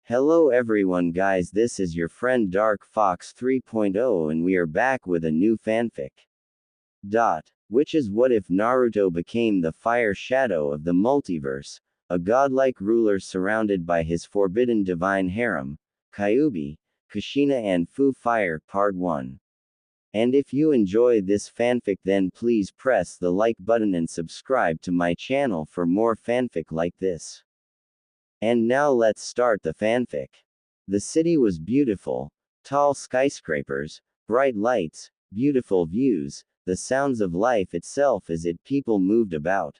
Hello everyone guys, this is your friend Dark Fox 3.0 and we are back with a new fanfic. Which is what if Naruto became the fire shadow of the multiverse, a godlike ruler surrounded by his forbidden divine harem, Kyuubi, Kushina and Fu Fire Part 1. And if you enjoy this fanfic then please press the like button and subscribe to my channel for more fanfic like this. And now let's start the fanfic. The city was beautiful, tall skyscrapers, bright lights, beautiful views, the sounds of life itself as it people moved about.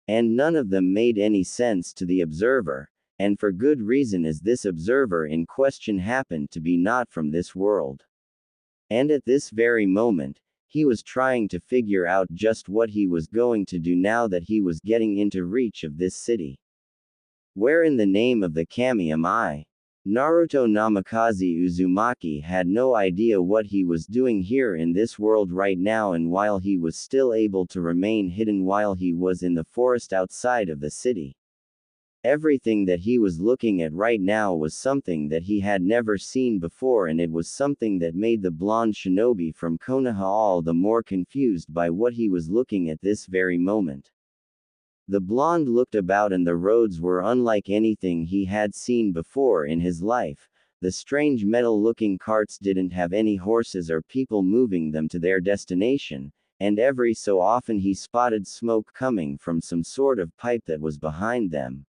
And none of them made any sense to the observer, and for good reason as this observer in question happened to be not from this world. And at this very moment, he was trying to figure out just what he was going to do now that he was getting into reach of this city. Where in the name of the kami am I? Naruto Namikaze Uzumaki had no idea what he was doing here in this world right now, and while he was still able to remain hidden while he was in the forest outside of the city. Everything that he was looking at right now was something that he had never seen before, and it was something that made the blonde shinobi from Konoha all the more confused by what he was looking at this very moment. The blonde looked about and the roads were unlike anything he had seen before in his life. The strange metal-looking carts didn't have any horses or people moving them to their destination, and every so often he spotted smoke coming from some sort of pipe that was behind them.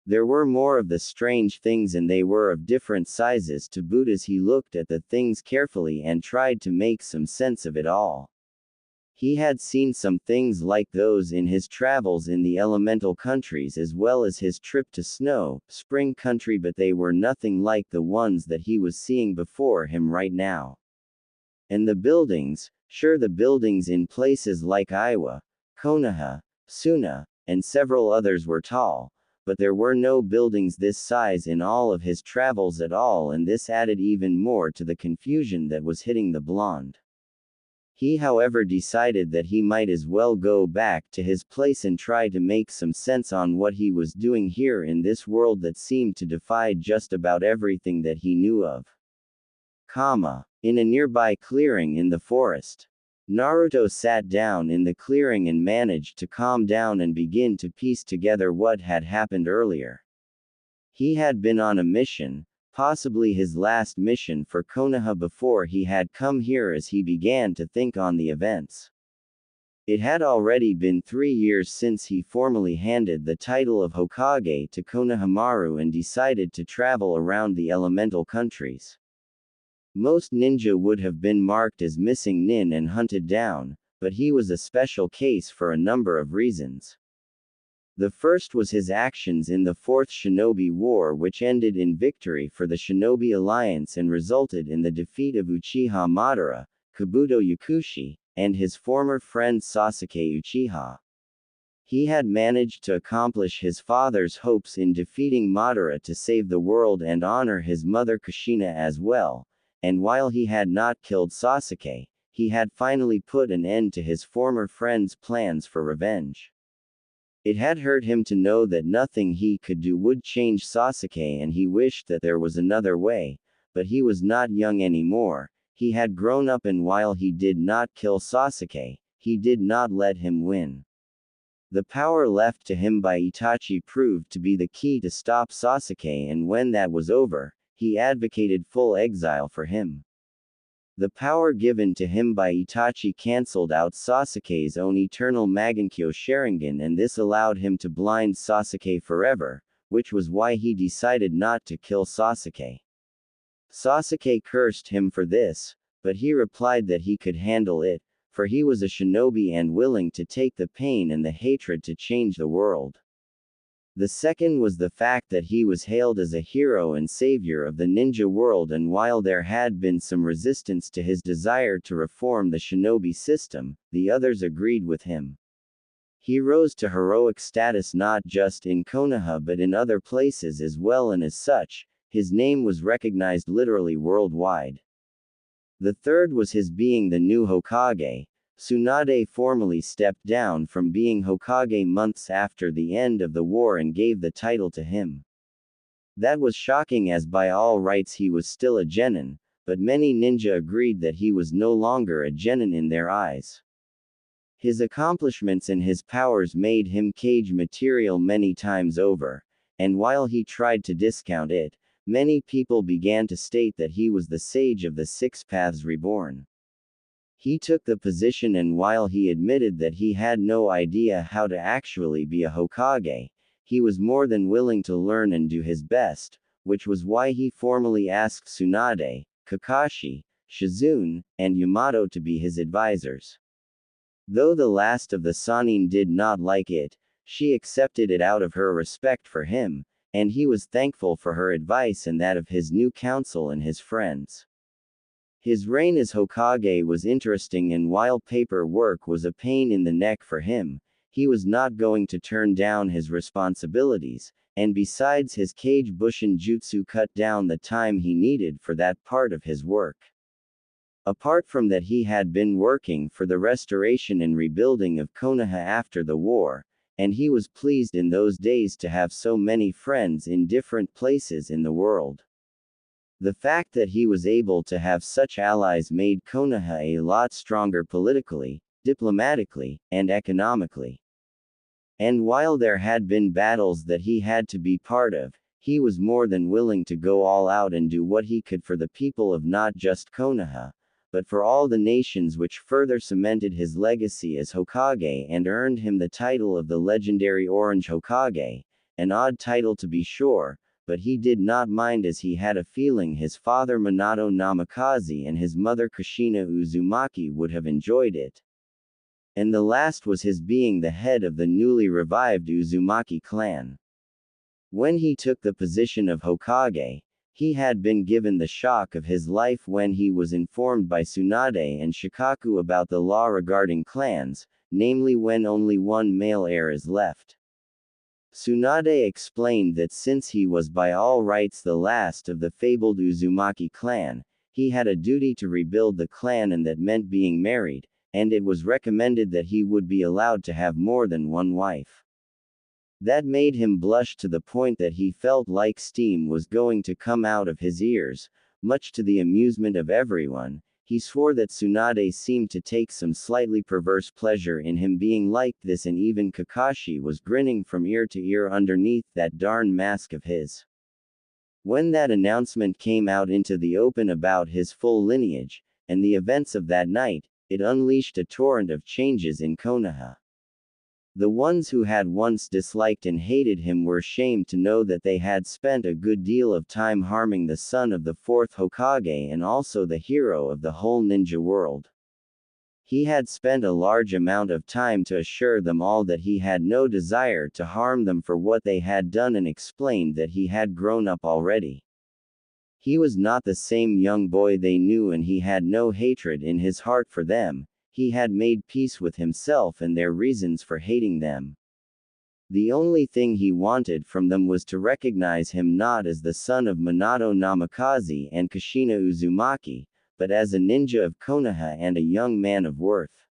There were more of the strange things and they were of different sizes to boot as he looked at the things carefully and tried to make some sense of it all. He had seen some things like those in his travels in the elemental countries as well as his trip to Snow, Spring Country, but they were nothing like the ones that he was seeing before him right now. And the buildings, sure, the buildings in places like Iowa, Konoha, Suna, and several others were tall, but there were no buildings this size in all of his travels at all, and this added even more to the confusion that was hitting the blonde. He however decided that he might as well go back to his place and try to make some sense on what he was doing here in this world that seemed to defy just about everything that he knew of. In a nearby clearing in the forest. Naruto sat down in the clearing and managed to calm down and begin to piece together what had happened earlier. He had been on a mission, possibly his last mission for Konoha before he had come here, as he began to think on the events. It had already been 3 years since he formally handed the title of Hokage to Konohamaru and decided to travel around the elemental countries. Most ninja would have been marked as missing nin and hunted down, but he was a special case for a number of reasons. The first was his actions in the Fourth Shinobi War, which ended in victory for the Shinobi Alliance and resulted in the defeat of Uchiha Madara, Kabuto Yakushi, and his former friend Sasuke Uchiha. He had managed to accomplish his father's hopes in defeating Madara to save the world and honor his mother Kushina as well, and while he had not killed Sasuke, he had finally put an end to his former friend's plans for revenge. It had hurt him to know that nothing he could do would change Sasuke, and he wished that there was another way, but he was not young anymore. He had grown up, and while he did not kill Sasuke, he did not let him win. The power left to him by Itachi proved to be the key to stop Sasuke, and when that was over, he advocated full exile for him. The power given to him by Itachi cancelled out Sasuke's own eternal Magankyo Sharingan, and this allowed him to blind Sasuke forever, which was why he decided not to kill Sasuke. Sasuke cursed him for this, but he replied that he could handle it, for he was a shinobi and willing to take the pain and the hatred to change the world. The second was the fact that he was hailed as a hero and savior of the ninja world, and while there had been some resistance to his desire to reform the shinobi system, the others agreed with him. He rose to heroic status not just in Konoha but in other places as well, and as such, his name was recognized literally worldwide. The third was his being the new Hokage. Tsunade formally stepped down from being Hokage months after the end of the war and gave the title to him. That was shocking, as by all rights he was still a genin, but many ninja agreed that he was no longer a genin in their eyes. His accomplishments and his powers made him cage material many times over, and while he tried to discount it, many people began to state that he was the sage of the Six Paths Reborn. He took the position, and while he admitted that he had no idea how to actually be a Hokage, he was more than willing to learn and do his best, which was why he formally asked Tsunade, Kakashi, Shizune, and Yamato to be his advisors. Though the last of the Sannin did not like it, she accepted it out of her respect for him, and he was thankful for her advice and that of his new council and his friends. His reign as Hokage was interesting, and while paper work was a pain in the neck for him, he was not going to turn down his responsibilities, and besides, his Kage Bushin Jutsu cut down the time he needed for that part of his work. Apart from that, he had been working for the restoration and rebuilding of Konoha after the war, and he was pleased in those days to have so many friends in different places in the world. The fact that he was able to have such allies made Konoha a lot stronger politically, diplomatically, and economically. And while there had been battles that he had to be part of, he was more than willing to go all out and do what he could for the people of not just Konoha, but for all the nations, which further cemented his legacy as Hokage and earned him the title of the legendary Orange Hokage, an odd title to be sure, but he did not mind, as he had a feeling his father Minato Namikaze and his mother Kushina Uzumaki would have enjoyed it. And the last was his being the head of the newly revived Uzumaki clan. When he took the position of Hokage, he had been given the shock of his life when he was informed by Tsunade and Shikaku about the law regarding clans, namely when only one male heir is left. Tsunade explained that since he was by all rights the last of the fabled Uzumaki clan, he had a duty to rebuild the clan, and that meant being married, and it was recommended that he would be allowed to have more than one wife. That made him blush to the point that he felt like steam was going to come out of his ears. Much to the amusement of everyone, he swore that Tsunade seemed to take some slightly perverse pleasure in him being like this, and even Kakashi was grinning from ear to ear underneath that darn mask of his. When that announcement came out into the open about his full lineage, and the events of that night, it unleashed a torrent of changes in Konoha. The ones who had once disliked and hated him were ashamed to know that they had spent a good deal of time harming the son of the fourth Hokage and also the hero of the whole ninja world. He had spent a large amount of time to assure them all that he had no desire to harm them for what they had done, and explained that he had grown up already. He was not the same young boy they knew, and he had no hatred in his heart for them. He had made peace with himself and their reasons for hating them. The only thing he wanted from them was to recognize him not as the son of Minato Namikaze and Kushina Uzumaki, but as a ninja of Konoha and a young man of worth.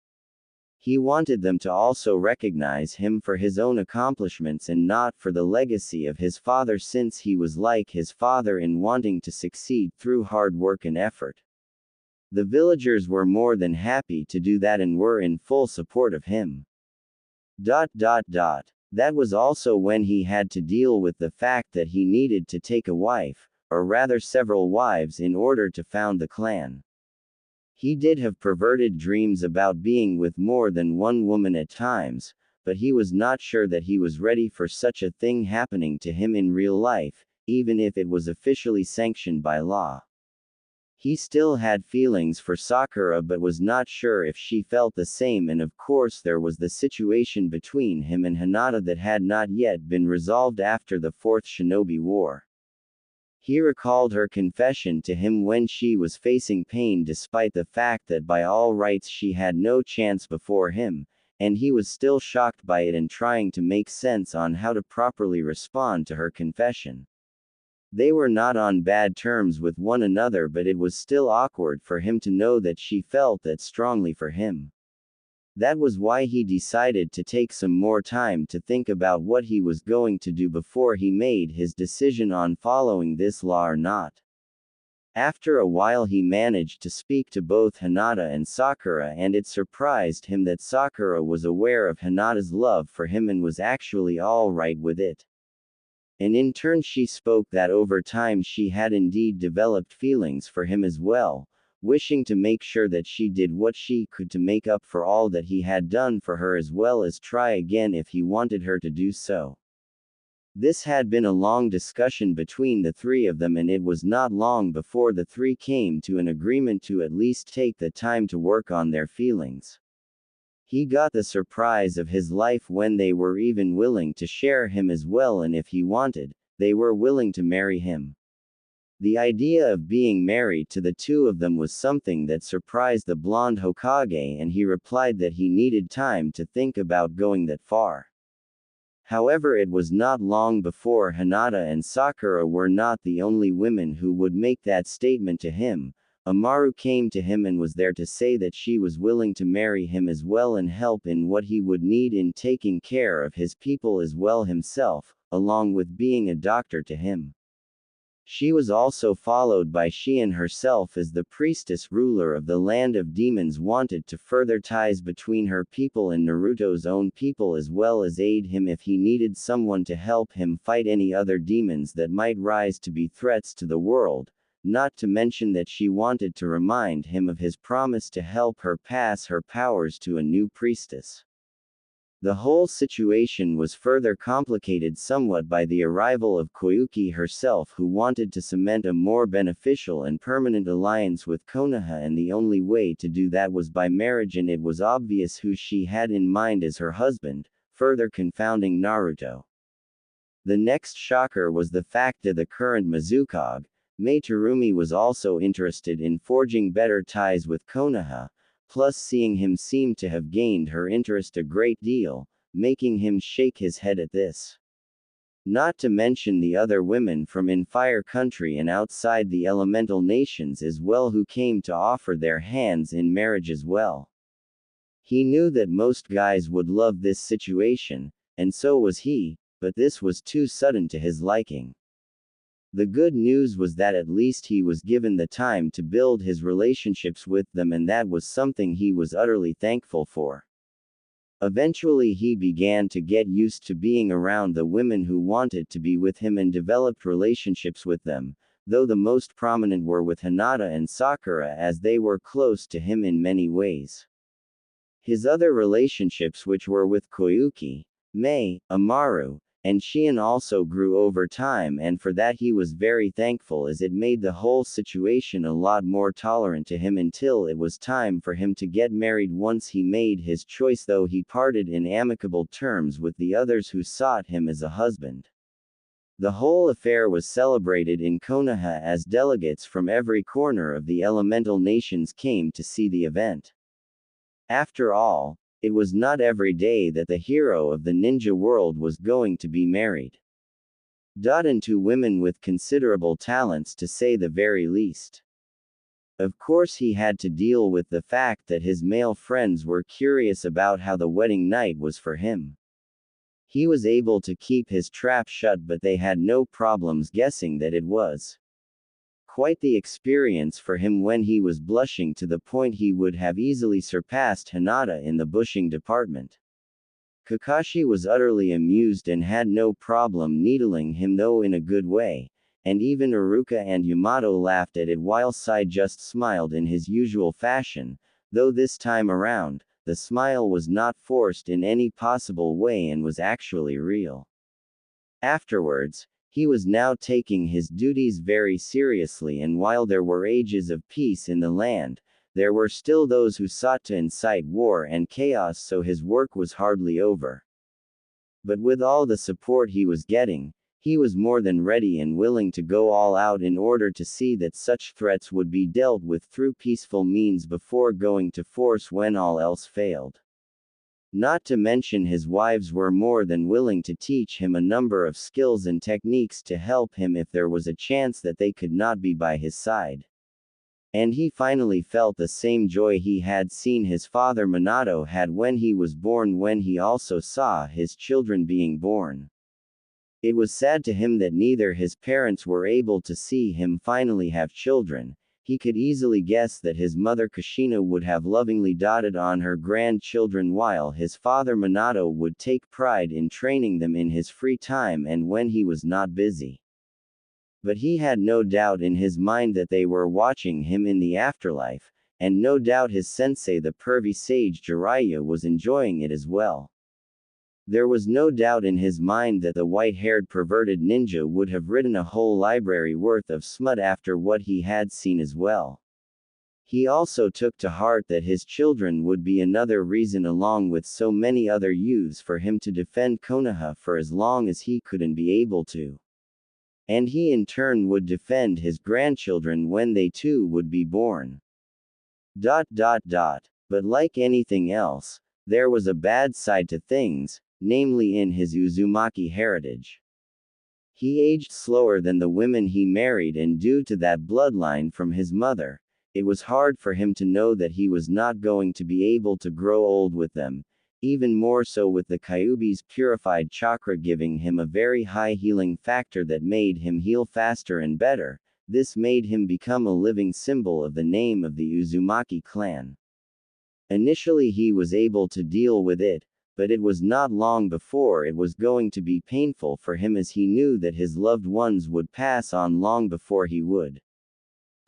He wanted them to also recognize him for his own accomplishments and not for the legacy of his father, since he was like his father in wanting to succeed through hard work and effort. The villagers were more than happy to do that and were in full support of him. That was also when he had to deal with the fact that he needed to take a wife, or rather several wives, in order to found the clan. He did have perverted dreams about being with more than one woman at times, but he was not sure that he was ready for such a thing happening to him in real life, even if it was officially sanctioned by law. He still had feelings for Sakura, but was not sure if she felt the same, and of course there was the situation between him and Hinata that had not yet been resolved after the Fourth Shinobi War. He recalled her confession to him when she was facing pain, despite the fact that by all rights she had no chance before him, and he was still shocked by it and trying to make sense on how to properly respond to her confession. They were not on bad terms with one another, but it was still awkward for him to know that she felt that strongly for him. That was why he decided to take some more time to think about what he was going to do before he made his decision on following this law or not. After a while he managed to speak to both Hinata and Sakura, and it surprised him that Sakura was aware of Hinata's love for him and was actually alright with it. And in turn she spoke that over time she had indeed developed feelings for him as well, wishing to make sure that she did what she could to make up for all that he had done for her as well as try again if he wanted her to do so. This had been a long discussion between the three of them, and it was not long before the three came to an agreement to at least take the time to work on their feelings. He got the surprise of his life when they were even willing to share him as well, and if he wanted, they were willing to marry him. The idea of being married to the two of them was something that surprised the blonde Hokage, and he replied that he needed time to think about going that far. However, it was not long before Hinata and Sakura were not the only women who would make that statement to him. Amaru came to him and was there to say that she was willing to marry him as well and help in what he would need in taking care of his people as well himself, along with being a doctor to him. She was also followed by Shion herself as the priestess ruler of the land of demons wanted to further ties between her people and Naruto's own people as well as aid him if he needed someone to help him fight any other demons that might rise to be threats to the world, not to mention that she wanted to remind him of his promise to help her pass her powers to a new priestess. The whole situation was further complicated somewhat by the arrival of Koyuki herself, who wanted to cement a more beneficial and permanent alliance with Konoha, and the only way to do that was by marriage, and it was obvious who she had in mind as her husband, further confounding Naruto. The next shocker was the fact that the current Mizukage, Mei Terumi, was also interested in forging better ties with Konoha, plus seeing him seemed to have gained her interest a great deal, making him shake his head at this. Not to mention the other women from in Fire Country and outside the elemental nations as well who came to offer their hands in marriage as well. He knew that most guys would love this situation, and so was he, but this was too sudden to his liking. The good news was that at least he was given the time to build his relationships with them, and that was something he was utterly thankful for. Eventually he began to get used to being around the women who wanted to be with him and developed relationships with them, though the most prominent were with Hinata and Sakura as they were close to him in many ways. His other relationships, which were with Koyuki, Mei, Amaru, and Shion, also grew over time, and for that he was very thankful as it made the whole situation a lot more tolerant to him until it was time for him to get married. Once he made his choice, though, he parted in amicable terms with the others who sought him as a husband. The whole affair was celebrated in Konoha as delegates from every corner of the elemental nations came to see the event. After all, it was not every day that the hero of the ninja world was going to be married. And two women with considerable talents, to say the very least. Of course he had to deal with the fact that his male friends were curious about how the wedding night was for him. He was able to keep his trap shut, but they had no problems guessing that it was quite the experience for him when he was blushing to the point he would have easily surpassed Hinata in the bushing department. Kakashi was utterly amused and had no problem needling him, though in a good way, and even Iruka and Yamato laughed at it while Sai just smiled in his usual fashion, though this time around, the smile was not forced in any possible way and was actually real. Afterwards, he was now taking his duties very seriously, and while there were ages of peace in the land, there were still those who sought to incite war and chaos, so his work was hardly over. But with all the support he was getting, he was more than ready and willing to go all out in order to see that such threats would be dealt with through peaceful means before going to force when all else failed. Not to mention his wives were more than willing to teach him a number of skills and techniques to help him if there was a chance that they could not be by his side. And he finally felt the same joy he had seen his father Minato had when he was born, when he also saw his children being born. It was sad to him that neither his parents were able to see him finally have children. He could easily guess that his mother Kushina would have lovingly doted on her grandchildren, while his father Minato would take pride in training them in his free time and when he was not busy. But he had no doubt in his mind that they were watching him in the afterlife, and no doubt his sensei, the pervy sage Jiraiya, was enjoying it as well. There was no doubt in his mind that the white-haired perverted ninja would have written a whole library worth of smut after what he had seen as well. He also took to heart that his children would be another reason, along with so many other youths, for him to defend Konoha for as long as he could and be able to. And he in turn would defend his grandchildren when they too would be born. But like anything else, there was a bad side to things, namely in his Uzumaki heritage. He aged slower than the women he married, and due to that bloodline from his mother, it was hard for him to know that he was not going to be able to grow old with them, even more so with the Kyuubi's purified chakra giving him a very high healing factor that made him heal faster and better. This made him become a living symbol of the name of the Uzumaki clan. Initially he was able to deal with it, but it was not long before it was going to be painful for him, as he knew that his loved ones would pass on long before he would.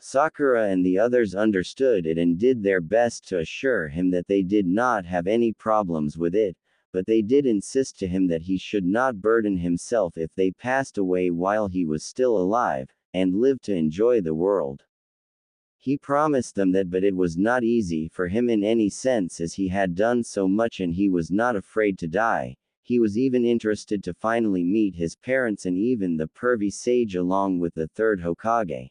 Sakura and the others understood it and did their best to assure him that they did not have any problems with it, but they did insist to him that he should not burden himself if they passed away while he was still alive, and lived to enjoy the world. He promised them that, but it was not easy for him in any sense, as he had done so much and he was not afraid to die. He was even interested to finally meet his parents and even the pervy sage along with the third Hokage.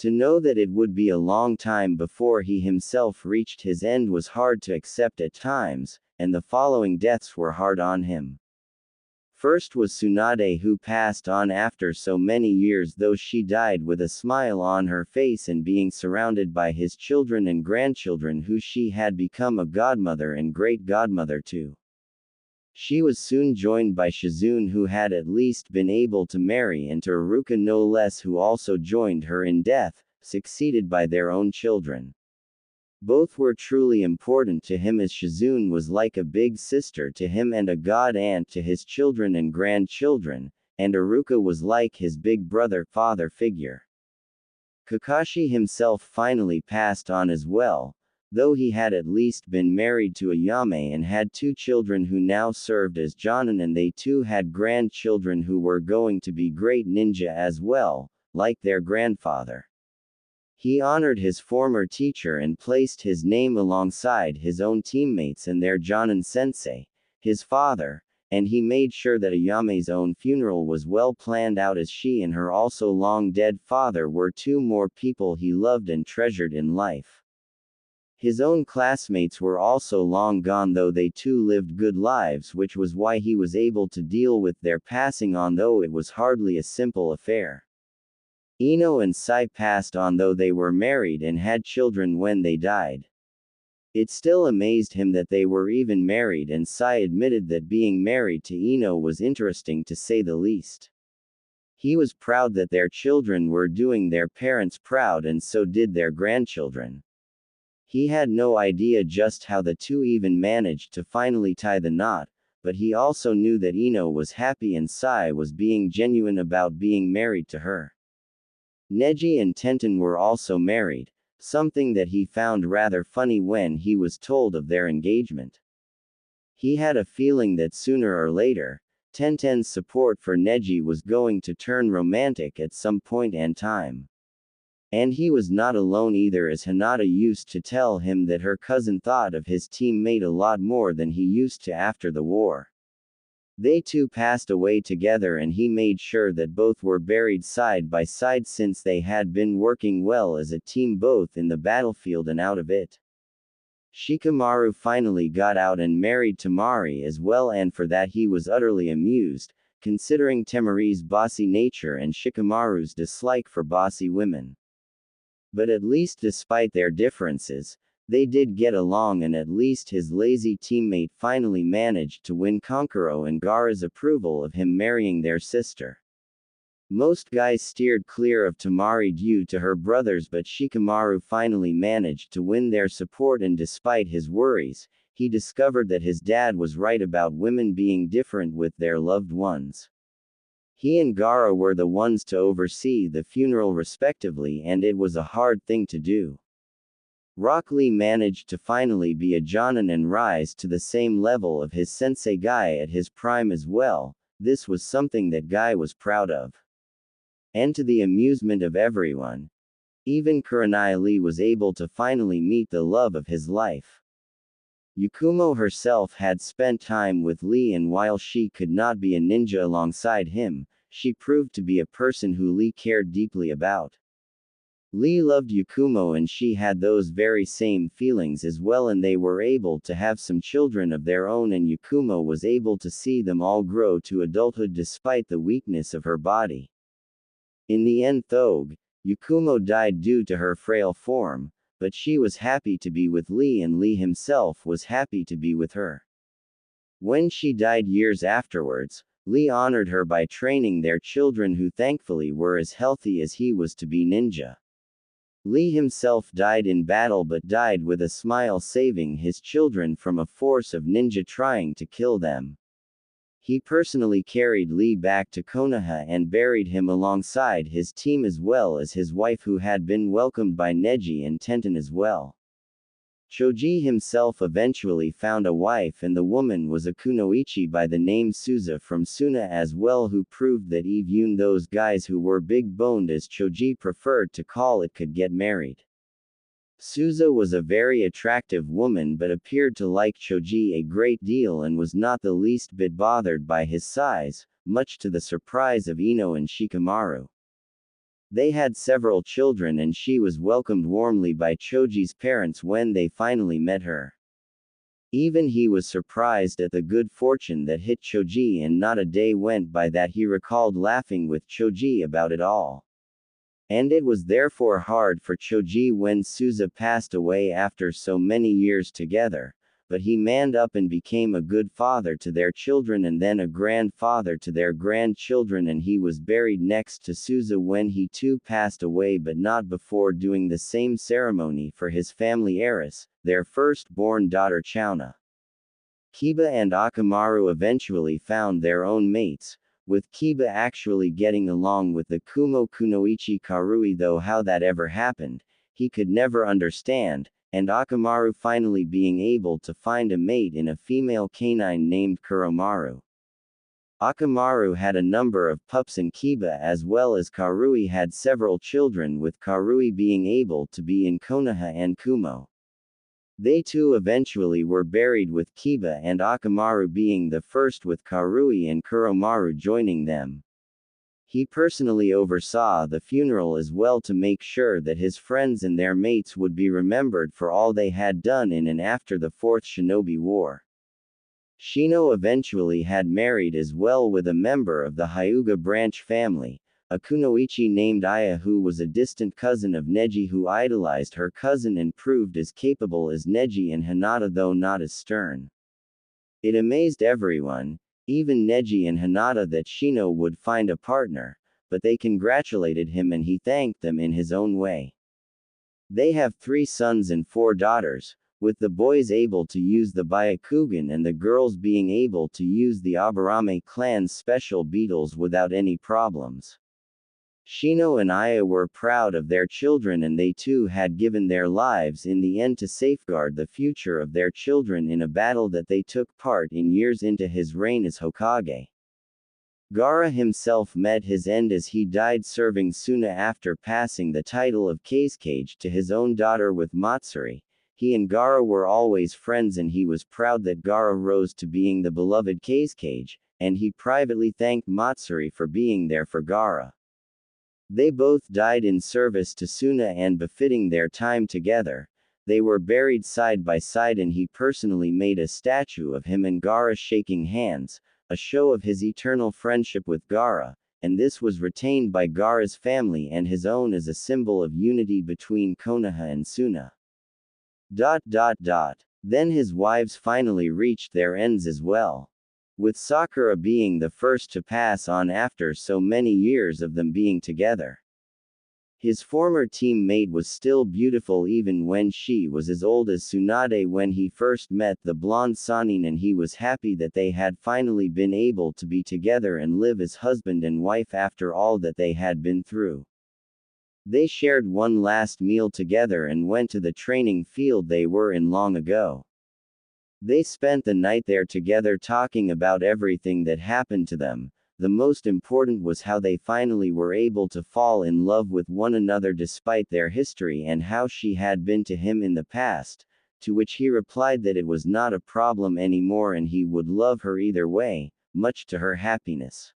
To know that it would be a long time before he himself reached his end was hard to accept at times, and the following deaths were hard on him. First was Tsunade, who passed on after so many years, though she died with a smile on her face and being surrounded by his children and grandchildren, who she had become a godmother and great godmother to. She was soon joined by Shizune, who had at least been able to marry, and to Iruka no less, who also joined her in death, succeeded by their own children. Both were truly important to him, as Shizune was like a big sister to him and a god aunt to his children and grandchildren, and Iruka was like his big brother father figure. Kakashi himself finally passed on as well, though he had at least been married to Ayame and had 2 children who now served as Jonin, and they too had grandchildren who were going to be great ninja as well, like their grandfather. He honored his former teacher and placed his name alongside his own teammates and their Jonin sensei, his father, and he made sure that Ayame's own funeral was well planned out, as she and her also long dead father were 2 more people he loved and treasured in life. His own classmates were also long gone, though they too lived good lives, which was why he was able to deal with their passing on, though it was hardly a simple affair. Ino and Sai passed on, though they were married and had children when they died. It still amazed him that they were even married, and Sai admitted that being married to Ino was interesting to say the least. He was proud that their children were doing their parents proud, and so did their grandchildren. He had no idea just how the 2 even managed to finally tie the knot, but he also knew that Ino was happy and Sai was being genuine about being married to her. Neji and Tenten were also married, something that he found rather funny when he was told of their engagement. He had a feeling that sooner or later, Tenten's support for Neji was going to turn romantic at some point in time. And he was not alone either, as Hinata used to tell him that her cousin thought of his teammate a lot more than he used to after the war. They too passed away together, and he made sure that both were buried side by side, since they had been working well as a team both in the battlefield and out of it. Shikamaru finally got out and married Temari as well, and for that he was utterly amused, considering Temari's bossy nature and Shikamaru's dislike for bossy women. But at least despite their differences, they did get along, and at least his lazy teammate finally managed to win Kankuro and Gaara's approval of him marrying their sister. Most guys steered clear of Tamari due to her brothers, but Shikamaru finally managed to win their support, and despite his worries, he discovered that his dad was right about women being different with their loved ones. He and Gaara were the ones to oversee the funeral respectively, and it was a hard thing to do. Rock Lee managed to finally be a Jonin and rise to the same level of his sensei Guy at his prime as well. This was something that Guy was proud of. And to the amusement of everyone, even Kurenai Lee was able to finally meet the love of his life. Yakumo herself had spent time with Lee, and while she could not be a ninja alongside him, she proved to be a person who Lee cared deeply about. Lee loved Yakumo, and she had those very same feelings as well, and they were able to have some children of their own, and Yakumo was able to see them all grow to adulthood despite the weakness of her body. In the end though, Yakumo died due to her frail form, but she was happy to be with Lee, and Lee himself was happy to be with her. When she died years afterwards, Lee honored her by training their children, who thankfully were as healthy as he was to be ninja. Lee himself died in battle, but died with a smile, saving his children from a force of ninja trying to kill them. He personally carried Lee back to Konoha and buried him alongside his team, as well as his wife, who had been welcomed by Neji and Tenten as well. Choji himself eventually found a wife, and the woman was a kunoichi by the name Suza from Suna as well, who proved that even those guys who were big-boned, as Choji preferred to call it, could get married. Suza was a very attractive woman, but appeared to like Choji a great deal and was not the least bit bothered by his size, much to the surprise of Ino and Shikamaru. They had several children, and she was welcomed warmly by Choji's parents when they finally met her. Even he was surprised at the good fortune that hit Choji, and not a day went by that he recalled laughing with Choji about it all. And it was therefore hard for Choji when Suza passed away after so many years together, but he manned up and became a good father to their children, and then a grandfather to their grandchildren, and he was buried next to Suza when he too passed away, but not before doing the same ceremony for his family heiress, their first-born daughter Chauna. Kiba and Akamaru eventually found their own mates, with Kiba actually getting along with the Kumo Kunoichi Karui, though how that ever happened, he could never understand, and Akamaru finally being able to find a mate in a female canine named Kuromaru. Akamaru had a number of pups, and Kiba as well as Karui had several children, with Karui being able to be in Konoha and Kumo. They too eventually were buried, with Kiba and Akamaru being the first, with Karui and Kuromaru joining them. He personally oversaw the funeral as well to make sure that his friends and their mates would be remembered for all they had done in and after the Fourth Shinobi War. Shino eventually had married as well, with a member of the Hyuga branch family, a kunoichi named Aya, who was a distant cousin of Neji, who idolized her cousin and proved as capable as Neji and Hinata, though not as stern. It amazed everyone, even Neji and Hinata, that Shino would find a partner, but they congratulated him and he thanked them in his own way. They have 3 sons and 4 daughters, with the boys able to use the Byakugan and the girls being able to use the Aburame clan's special beetles without any problems. Shino and Aya were proud of their children, and they too had given their lives in the end to safeguard the future of their children in a battle that they took part in years into his reign as Hokage. Gaara himself met his end as he died serving Suna after passing the title of Kazekage to his own daughter with Matsuri. He and Gaara were always friends, and he was proud that Gaara rose to being the beloved Kazekage, and he privately thanked Matsuri for being there for Gaara. They both died in service to Suna, and befitting their time together, they were buried side by side, and he personally made a statue of him and Gaara shaking hands, a show of his eternal friendship with Gaara, and this was retained by Gaara's family and his own as a symbol of unity between Konoha and Suna. Then his wives finally reached their ends as well. With Sakura being the first to pass on after so many years of them being together. His former teammate was still beautiful even when she was as old as Tsunade when he first met the blonde Sanin, and he was happy that they had finally been able to be together and live as husband and wife after all that they had been through. They shared one last meal together and went to the training field they were in long ago. They spent the night there together talking about everything that happened to them. The most important was how they finally were able to fall in love with one another despite their history and how she had been to him in the past, to which he replied that it was not a problem anymore and he would love her either way, much to her happiness.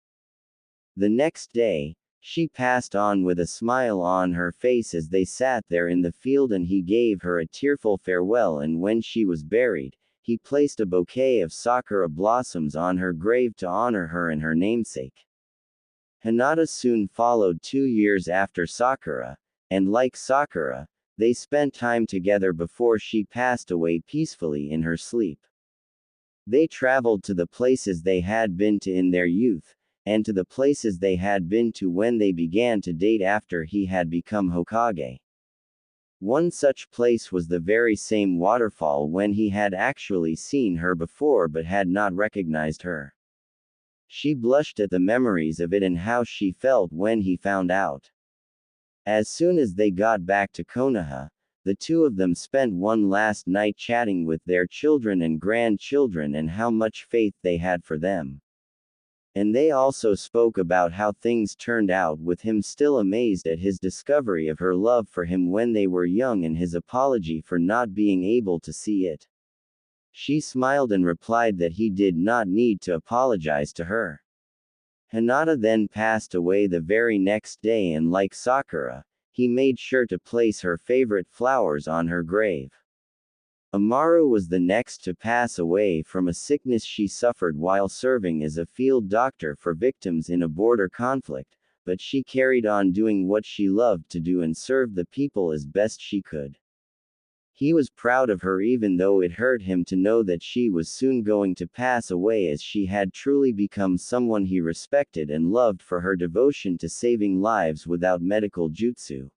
The next day, she passed on with a smile on her face as they sat there in the field, and he gave her a tearful farewell, and when she was buried, he placed a bouquet of sakura blossoms on her grave to honor her and her namesake. Hinata soon followed 2 years after Sakura, and like Sakura, they spent time together before she passed away peacefully in her sleep. They traveled to the places they had been to in their youth, and to the places they had been to when they began to date after he had become Hokage. One such place was the very same waterfall when he had actually seen her before but had not recognized her. She blushed at the memories of it and how she felt when he found out. As soon as they got back to Konoha, the two of them spent one last night chatting with their children and grandchildren and how much faith they had for them. And they also spoke about how things turned out, with him still amazed at his discovery of her love for him when they were young and his apology for not being able to see it. She smiled and replied that he did not need to apologize to her. Hinata then passed away the very next day, and like Sakura, he made sure to place her favorite flowers on her grave. Amaru was the next to pass away from a sickness she suffered while serving as a field doctor for victims in a border conflict, but she carried on doing what she loved to do and served the people as best she could. He was proud of her even though it hurt him to know that she was soon going to pass away, as she had truly become someone he respected and loved for her devotion to saving lives without medical jutsu.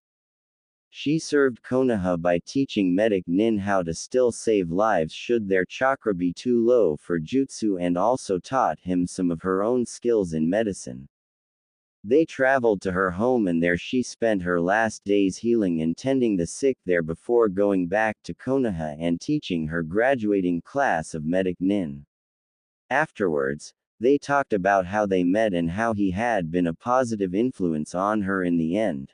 She served Konoha by teaching medic nin how to still save lives should their chakra be too low for jutsu, and also taught him some of her own skills in medicine. They traveled to her home, and there she spent her last days healing and tending the sick there before going back to Konoha and teaching her graduating class of medic nin. Afterwards, they talked about how they met and how he had been a positive influence on her in the end.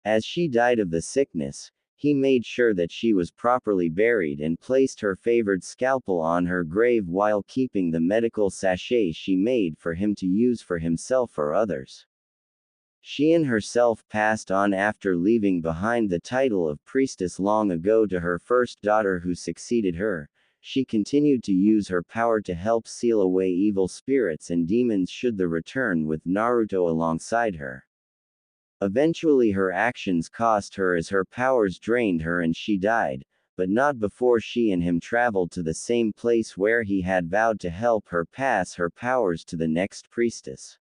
As she died of the sickness, he made sure that she was properly buried and placed her favored scalpel on her grave while keeping the medical sachet she made for him to use for himself or others. She herself passed on after leaving behind the title of priestess long ago to her first daughter who succeeded her. She continued to use her power to help seal away evil spirits and demons should they return, with Naruto alongside her. Eventually her actions cost her as her powers drained her and she died, but not before she and him traveled to the same place where he had vowed to help her pass her powers to the next priestess.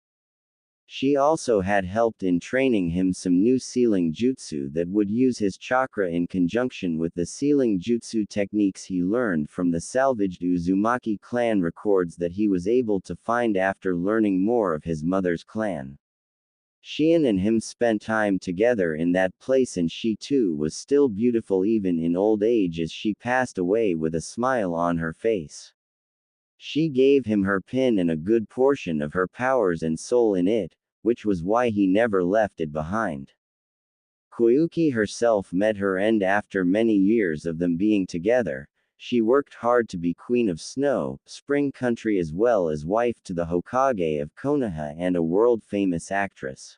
She also had helped in training him some new sealing jutsu that would use his chakra in conjunction with the sealing jutsu techniques he learned from the salvaged Uzumaki clan records that he was able to find after learning more of his mother's clan. She and him spent time together in that place, and she too was still beautiful even in old age as she passed away with a smile on her face. She gave him her pin and a good portion of her powers and soul in it, which was why he never left it behind. Koyuki herself met her end after many years of them being together. She worked hard to be Queen of Snow, Spring Country, as well as wife to the Hokage of Konoha and a world-famous actress.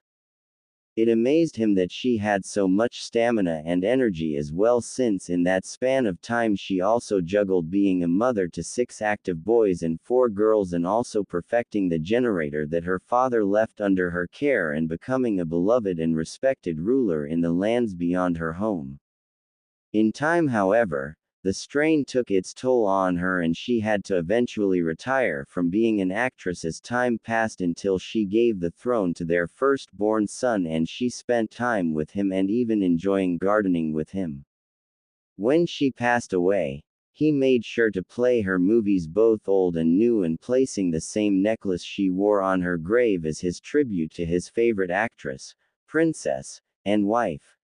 It amazed him that she had so much stamina and energy as well, since in that span of time she also juggled being a mother to 6 active boys and 4 girls, and also perfecting the generator that her father left under her care, and becoming a beloved and respected ruler in the lands beyond her home. In time, however, the strain took its toll on her and she had to eventually retire from being an actress as time passed, until she gave the throne to their firstborn son, and she spent time with him and even enjoying gardening with him. When she passed away, he made sure to play her movies both old and new, and placing the same necklace she wore on her grave as his tribute to his favorite actress, princess, and wife.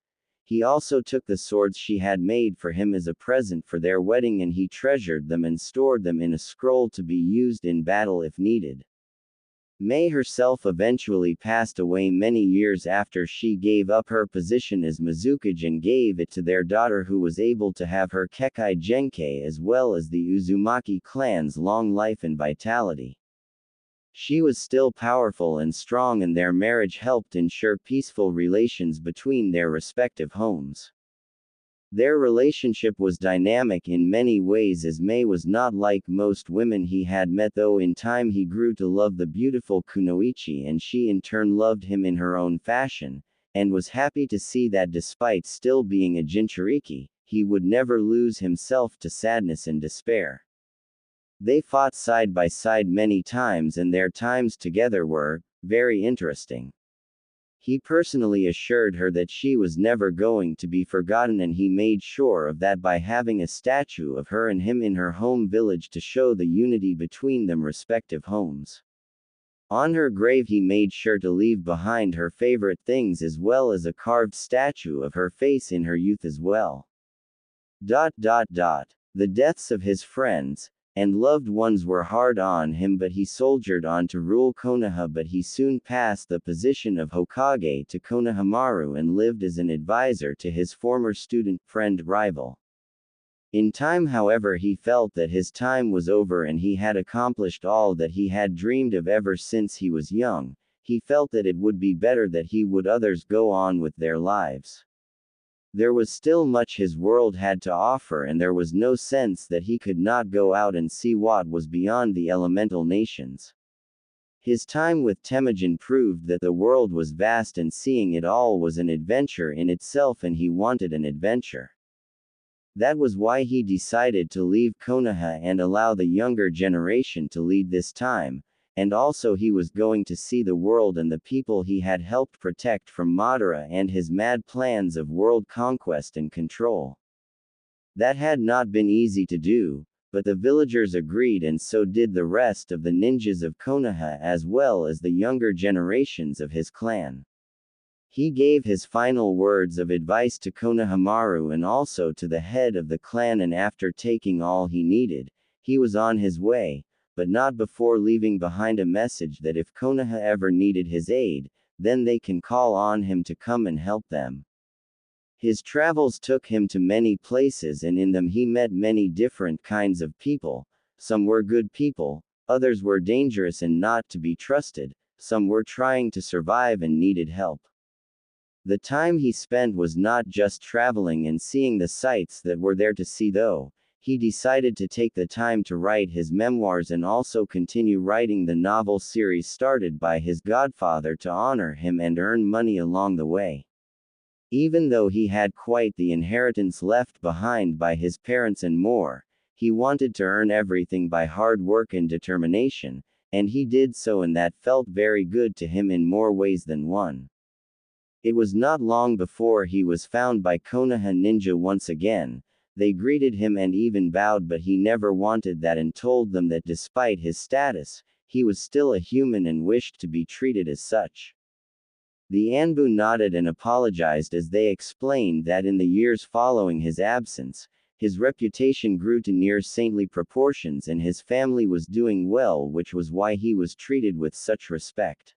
He also took the swords she had made for him as a present for their wedding, and he treasured them and stored them in a scroll to be used in battle if needed. May herself eventually passed away many years after she gave up her position as Mizukage and gave it to their daughter, who was able to have her Kekkei Genkai as well as the Uzumaki clan's long life and vitality. She was still powerful and strong, and their marriage helped ensure peaceful relations between their respective homes. Their relationship was dynamic in many ways, as Mei was not like most women he had met, though in time he grew to love the beautiful Kunoichi, and she in turn loved him in her own fashion, and was happy to see that despite still being a Jinchuriki, he would never lose himself to sadness and despair. They fought side by side many times, and their times together were very interesting. He personally assured her that she was never going to be forgotten, and he made sure of that by having a statue of her and him in her home village to show the unity between them respective homes. On her grave he made sure to leave behind her favorite things, as well as a carved statue of her face in her youth as well. The deaths of his friends and loved ones were hard on him, but he soldiered on to rule Konoha, but he soon passed the position of Hokage to Konohamaru and lived as an advisor to his former student, friend, rival. In time, however, he felt that his time was over and he had accomplished all that he had dreamed of ever since he was young. He felt that it would be better that he would others go on with their lives. There was still much his world had to offer, and there was no sense that he could not go out and see what was beyond the elemental nations. His time with Temujin proved that the world was vast, and seeing it all was an adventure in itself, and he wanted an adventure. That was why he decided to leave Konoha and allow the younger generation to lead this time, and also he was going to see the world and the people he had helped protect from Madara and his mad plans of world conquest and control. That had not been easy to do, but the villagers agreed, and so did the rest of the ninjas of Konoha as well as the younger generations of his clan. He gave his final words of advice to Konohamaru and also to the head of the clan, and after taking all he needed, he was on his way, but not before leaving behind a message that if Konoha ever needed his aid, then they can call on him to come and help them. His travels took him to many places, and in them he met many different kinds of people. Some were good people, others were dangerous and not to be trusted, some were trying to survive and needed help. The time he spent was not just traveling and seeing the sights that were there to see, though. He decided to take the time to write his memoirs and also continue writing the novel series started by his godfather to honor him and earn money along the way. Even though he had quite the inheritance left behind by his parents and more, he wanted to earn everything by hard work and determination, and he did so, and that felt very good to him in more ways than one. It was not long before he was found by Konoha ninja once again. They greeted him and even bowed, but he never wanted that and told them that despite his status, he was still a human and wished to be treated as such. The Anbu nodded and apologized as they explained that in the years following his absence, his reputation grew to near saintly proportions and his family was doing well, which was why he was treated with such respect.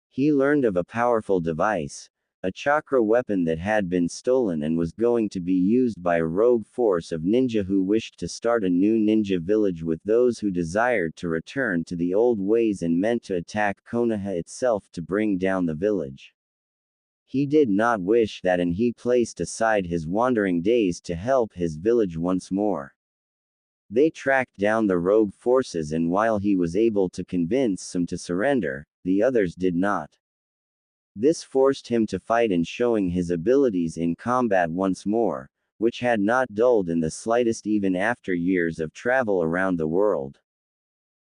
He learned of a powerful device, a chakra weapon that had been stolen and was going to be used by a rogue force of ninja who wished to start a new ninja village with those who desired to return to the old ways and meant to attack Konoha itself to bring down the village. He did not wish that, and he placed aside his wandering days to help his village once more. They tracked down the rogue forces, and while he was able to convince some to surrender, the others did not. This forced him to fight and showing his abilities in combat once more, which had not dulled in the slightest even after years of travel around the world.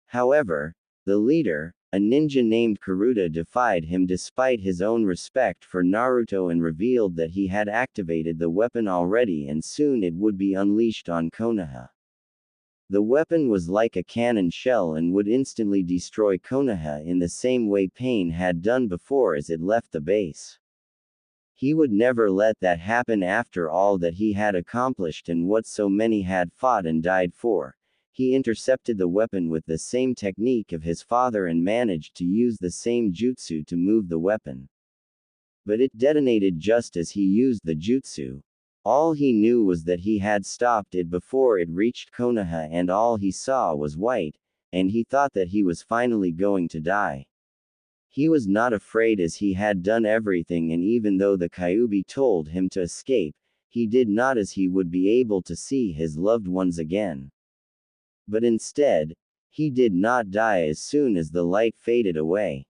However, the leader, a ninja named Karuta, defied him despite his own respect for Naruto and revealed that he had activated the weapon already and soon it would be unleashed on Konoha. The weapon was like a cannon shell and would instantly destroy Konoha in the same way Pain had done before as it left the base. He would never let that happen after all that he had accomplished and what so many had fought and died for. He intercepted the weapon with the same technique of his father and managed to use the same jutsu to move the weapon. But it detonated just as he used the jutsu. All he knew was that he had stopped it before it reached Konoha, and all he saw was white, and he thought that he was finally going to die. He was not afraid as he had done everything, and even though the Kyuubi told him to escape, he did not, as he would be able to see his loved ones again. But instead, he did not die as soon as the light faded away.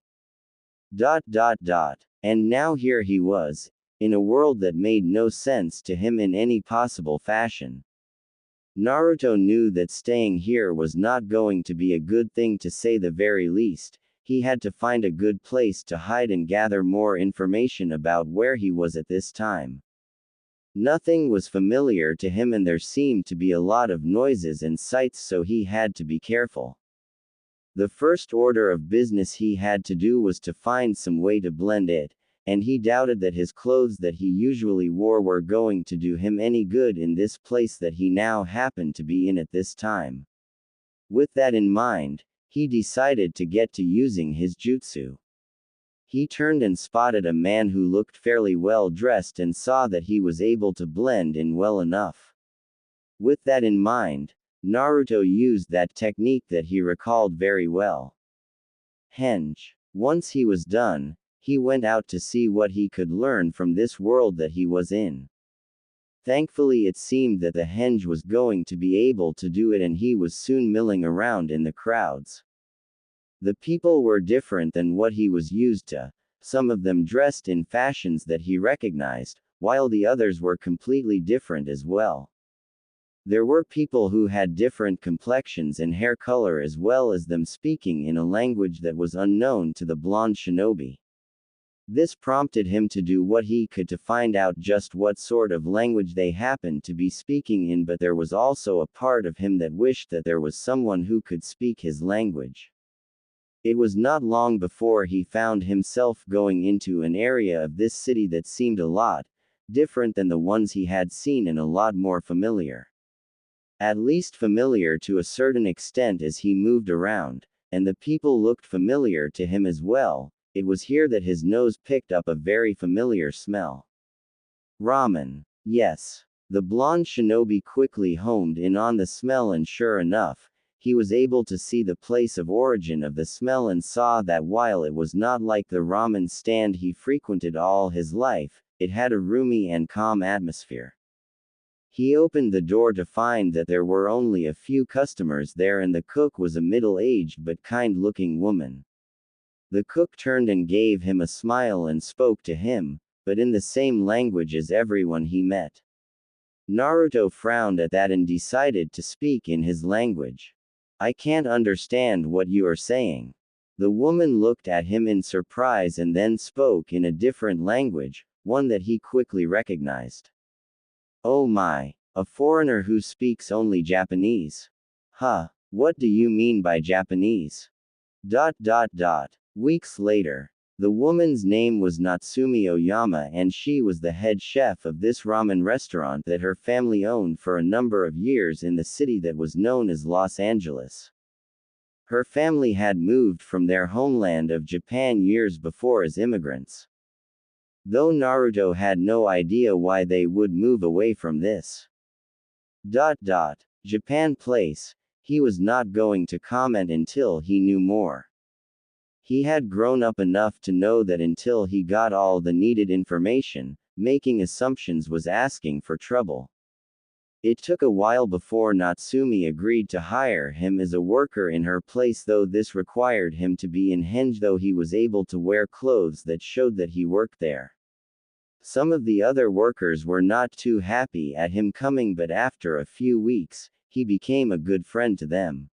And now here he was, in a world that made no sense to him in any possible fashion. Naruto knew that staying here was not going to be a good thing, to say the very least. He had to find a good place to hide and gather more information about where he was at this time. Nothing was familiar to him and there seemed to be a lot of noises and sights, so he had to be careful. The first order of business he had to do was to find some way to blend it, and he doubted that his clothes that he usually wore were going to do him any good in this place that he now happened to be in at this time. With that in mind, he decided to get to using his jutsu. He turned and spotted a man who looked fairly well dressed and saw that he was able to blend in well enough. With that in mind, Naruto used that technique that he recalled very well. Henge. Once he was done, he went out to see what he could learn from this world that he was in. Thankfully it seemed that the henge was going to be able to do it, and he was soon milling around in the crowds. The people were different than what he was used to, some of them dressed in fashions that he recognized, while the others were completely different as well. There were people who had different complexions and hair color, as well as them speaking in a language that was unknown to the blonde shinobi. This prompted him to do what he could to find out just what sort of language they happened to be speaking in, but there was also a part of him that wished that there was someone who could speak his language. It was not long before he found himself going into an area of this city that seemed a lot different than the ones he had seen, and a lot more familiar. At least familiar to a certain extent as he moved around, and the people looked familiar to him as well. It was here that his nose picked up a very familiar smell. Ramen. Yes. The blonde shinobi quickly homed in on the smell, and sure enough, he was able to see the place of origin of the smell and saw that while it was not like the ramen stand he frequented all his life, it had a roomy and calm atmosphere. He opened the door to find that there were only a few customers there, and the cook was a middle-aged but kind-looking woman. The cook turned and gave him a smile and spoke to him, but in the same language as everyone he met. Naruto frowned at that and decided to speak in his language. I can't understand what you are saying. The woman looked at him in surprise and then spoke in a different language, one that he quickly recognized. Oh my, a foreigner who speaks only Japanese. Huh, what do you mean by Japanese? Weeks later. The woman's name was Natsumi Oyama, and she was the head chef of this ramen restaurant that her family owned for a number of years in the city that was known as Los Angeles. Her family had moved from their homeland of Japan years before as immigrants. Though Naruto had no idea why they would move away from this. Japan place, he was not going to comment until he knew more. He had grown up enough to know that until he got all the needed information, making assumptions was asking for trouble. It took a while before Natsumi agreed to hire him as a worker in her place, though this required him to be in henge, though he was able to wear clothes that showed that he worked there. Some of the other workers were not too happy at him coming, but after a few weeks, he became a good friend to them.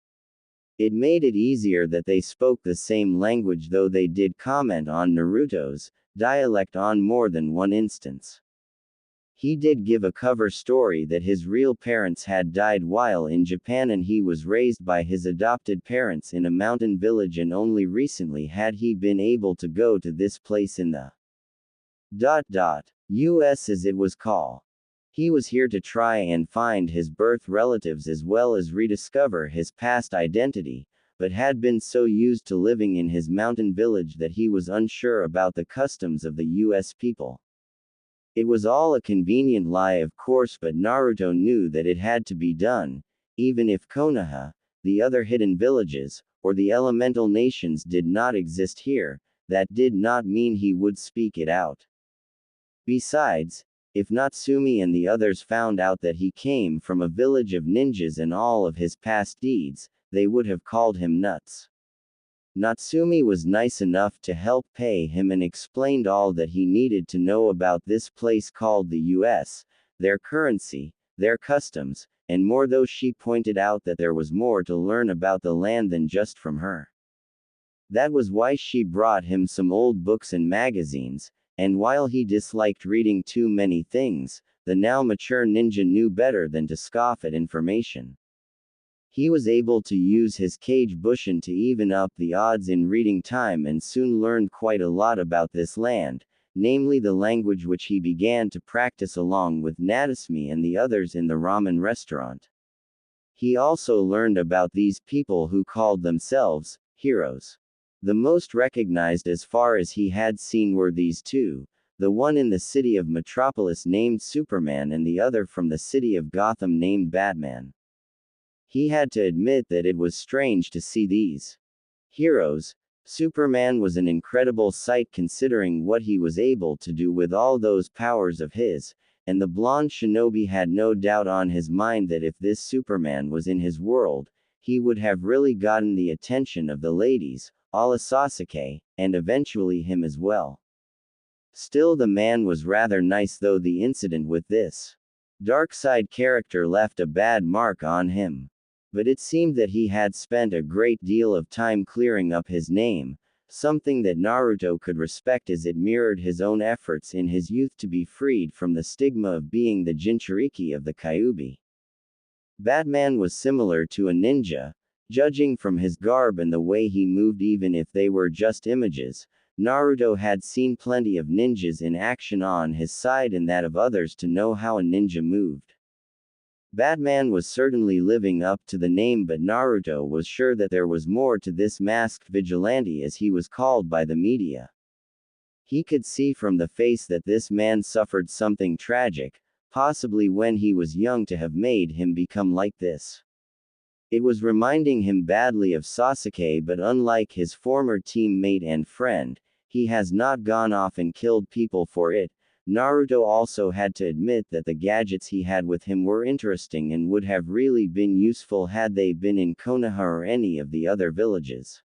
It made it easier that they spoke the same language, though they did comment on Naruto's dialect on more than one instance. He did give a cover story that his real parents had died while in Japan and he was raised by his adopted parents in a mountain village, and only recently had he been able to go to this place in the US as it was called. He was here to try and find his birth relatives as well as rediscover his past identity, but had been so used to living in his mountain village that he was unsure about the customs of the US people. It was all a convenient lie, of course, but Naruto knew that it had to be done, even if Konoha, the other hidden villages, or the elemental nations did not exist here. That did not mean he would speak it out. Besides, if Natsumi and the others found out that he came from a village of ninjas and all of his past deeds, they would have called him nuts. Natsumi was nice enough to help pay him and explained all that he needed to know about this place called the US, their currency, their customs, and more, though she pointed out that there was more to learn about the land than just from her. That was why she brought him some old books and magazines, and while he disliked reading too many things, the now mature ninja knew better than to scoff at information. He was able to use his Kage Bushin to even up the odds in reading time and soon learned quite a lot about this land, namely the language which he began to practice along with Natsumi and the others in the ramen restaurant. He also learned about these people who called themselves heroes. The most recognized as far as he had seen were these two, the one in the city of Metropolis named Superman and the other from the city of Gotham named Batman. He had to admit that it was strange to see these heroes. Superman was an incredible sight considering what he was able to do with all those powers of his, and the blonde shinobi had no doubt on his mind that if this Superman was in his world, he would have really gotten the attention of the ladies, a la Sasuke, and eventually him as well. Still, the man was rather nice, though the incident with this dark side character left a bad mark on him. But it seemed that he had spent a great deal of time clearing up his name, something that Naruto could respect as it mirrored his own efforts in his youth to be freed from the stigma of being the Jinchuriki of the Kyuubi. Batman was similar to a ninja, judging from his garb and the way he moved. Even if they were just images, Naruto had seen plenty of ninjas in action on his side and that of others to know how a ninja moved. Batman was certainly living up to the name, but Naruto was sure that there was more to this masked vigilante, as he was called by the media. He could see from the face that this man suffered something tragic, possibly when he was young, to have made him become like this. It was reminding him badly of Sasuke, but unlike his former teammate and friend, he has not gone off and killed people for it. Naruto also had to admit that the gadgets he had with him were interesting and would have really been useful had they been in Konoha or any of the other villages.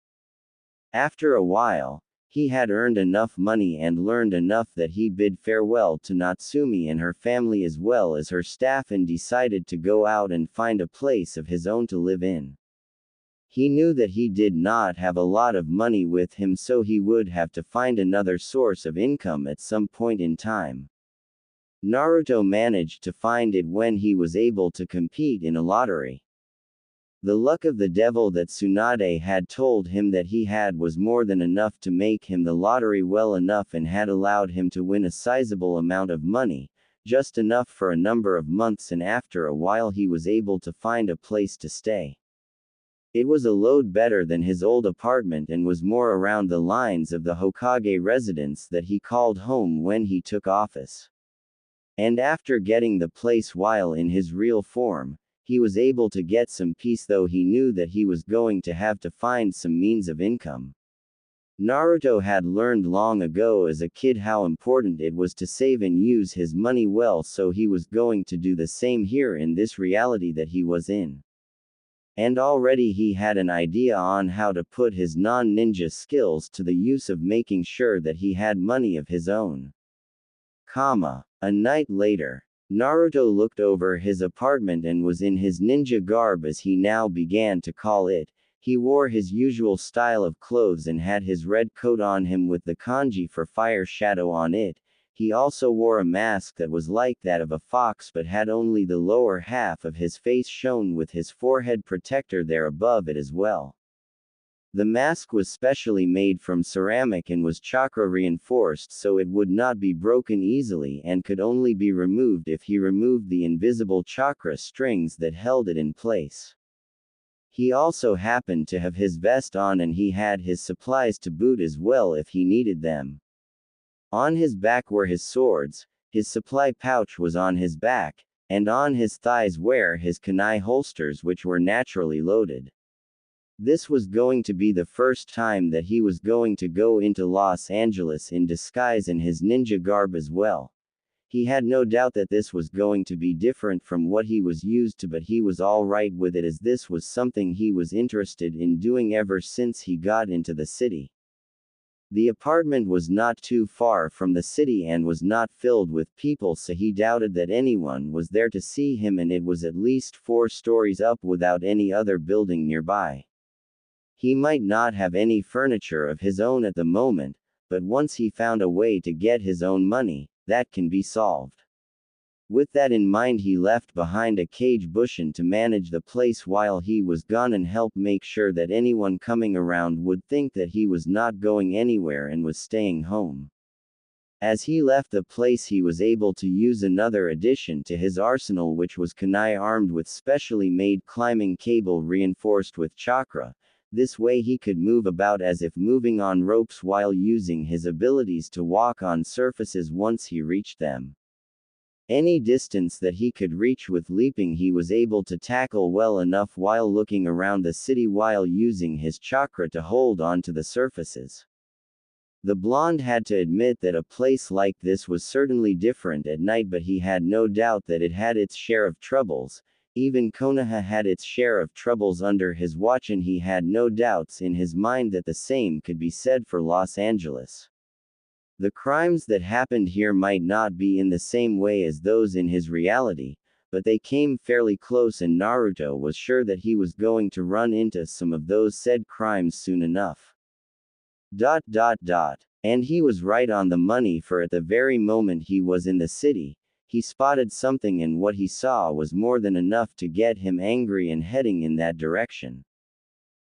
After a while, he had earned enough money and learned enough that he bid farewell to Natsumi and her family as well as her staff and decided to go out and find a place of his own to live in. He knew that he did not have a lot of money with him, so he would have to find another source of income at some point in time. Naruto managed to find it when he was able to compete in a lottery. The luck of the devil that Tsunade had told him that he had was more than enough to make him the lottery well enough and had allowed him to win a sizable amount of money, just enough for a number of months, and after a while he was able to find a place to stay. It was a load better than his old apartment and was more around the lines of the Hokage residence that he called home when he took office. And after getting the place while in his real form, he was able to get some peace, though he knew that he was going to have to find some means of income. Naruto had learned long ago as a kid how important it was to save and use his money well, so he was going to do the same here in this reality that he was in. And already he had an idea on how to put his non-ninja skills to the use of making sure that he had money of his own. A night later, Naruto looked over his apartment and was in his ninja garb, as he now began to call it. He wore his usual style of clothes and had his red coat on him with the kanji for fire shadow on it. He also wore a mask that was like that of a fox but had only the lower half of his face shown, with his forehead protector there above it as well. The mask was specially made from ceramic and was chakra reinforced, so it would not be broken easily and could only be removed if he removed the invisible chakra strings that held it in place. He also happened to have his vest on, and he had his supplies to boot as well if he needed them. On his back were his swords, his supply pouch was on his back, and on his thighs were his kunai holsters, which were naturally loaded. This was going to be the first time that he was going to go into Los Angeles in disguise in his ninja garb as well. He had no doubt that this was going to be different from what he was used to, but he was alright with it, as this was something he was interested in doing ever since he got into the city. The apartment was not too far from the city and was not filled with people, so he doubted that anyone was there to see him, and it was at least 4 stories up without any other building nearby. He might not have any furniture of his own at the moment, but once he found a way to get his own money, that can be solved. With that in mind, he left behind a cage bushin to manage the place while he was gone and help make sure that anyone coming around would think that he was not going anywhere and was staying home. As he left the place, he was able to use another addition to his arsenal, which was kunai armed with specially made climbing cable reinforced with chakra. This way he could move about as if moving on ropes while using his abilities to walk on surfaces once he reached them. Any distance that he could reach with leaping he was able to tackle well enough while looking around the city while using his chakra to hold on to the surfaces. The blonde had to admit that a place like this was certainly different at night, but he had no doubt that it had its share of troubles. Even Konoha had its share of troubles under his watch, and he had no doubts in his mind that the same could be said for Los Angeles. The crimes that happened here might not be in the same way as those in his reality, but they came fairly close, and Naruto was sure that he was going to run into some of those said crimes soon enough. And he was right on the money, for at the very moment he was in the city, he spotted something, and what he saw was more than enough to get him angry and heading in that direction.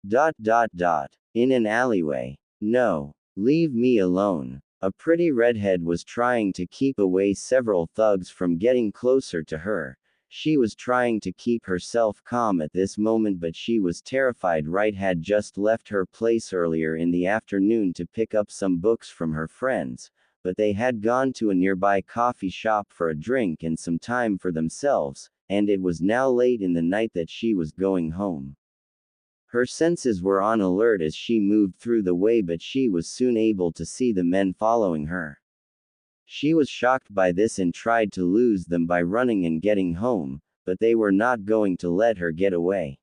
In an alleyway. No. Leave me alone. A pretty redhead was trying to keep away several thugs from getting closer to her. She was trying to keep herself calm at this moment, but she was terrified. Right had just left her place earlier in the afternoon to pick up some books from her friends, but they had gone to a nearby coffee shop for a drink and some time for themselves, and it was now late in the night that she was going home. Her senses were on alert as she moved through the way, but she was soon able to see the men following her. She was shocked by this and tried to lose them by running and getting home, but they were not going to let her get away.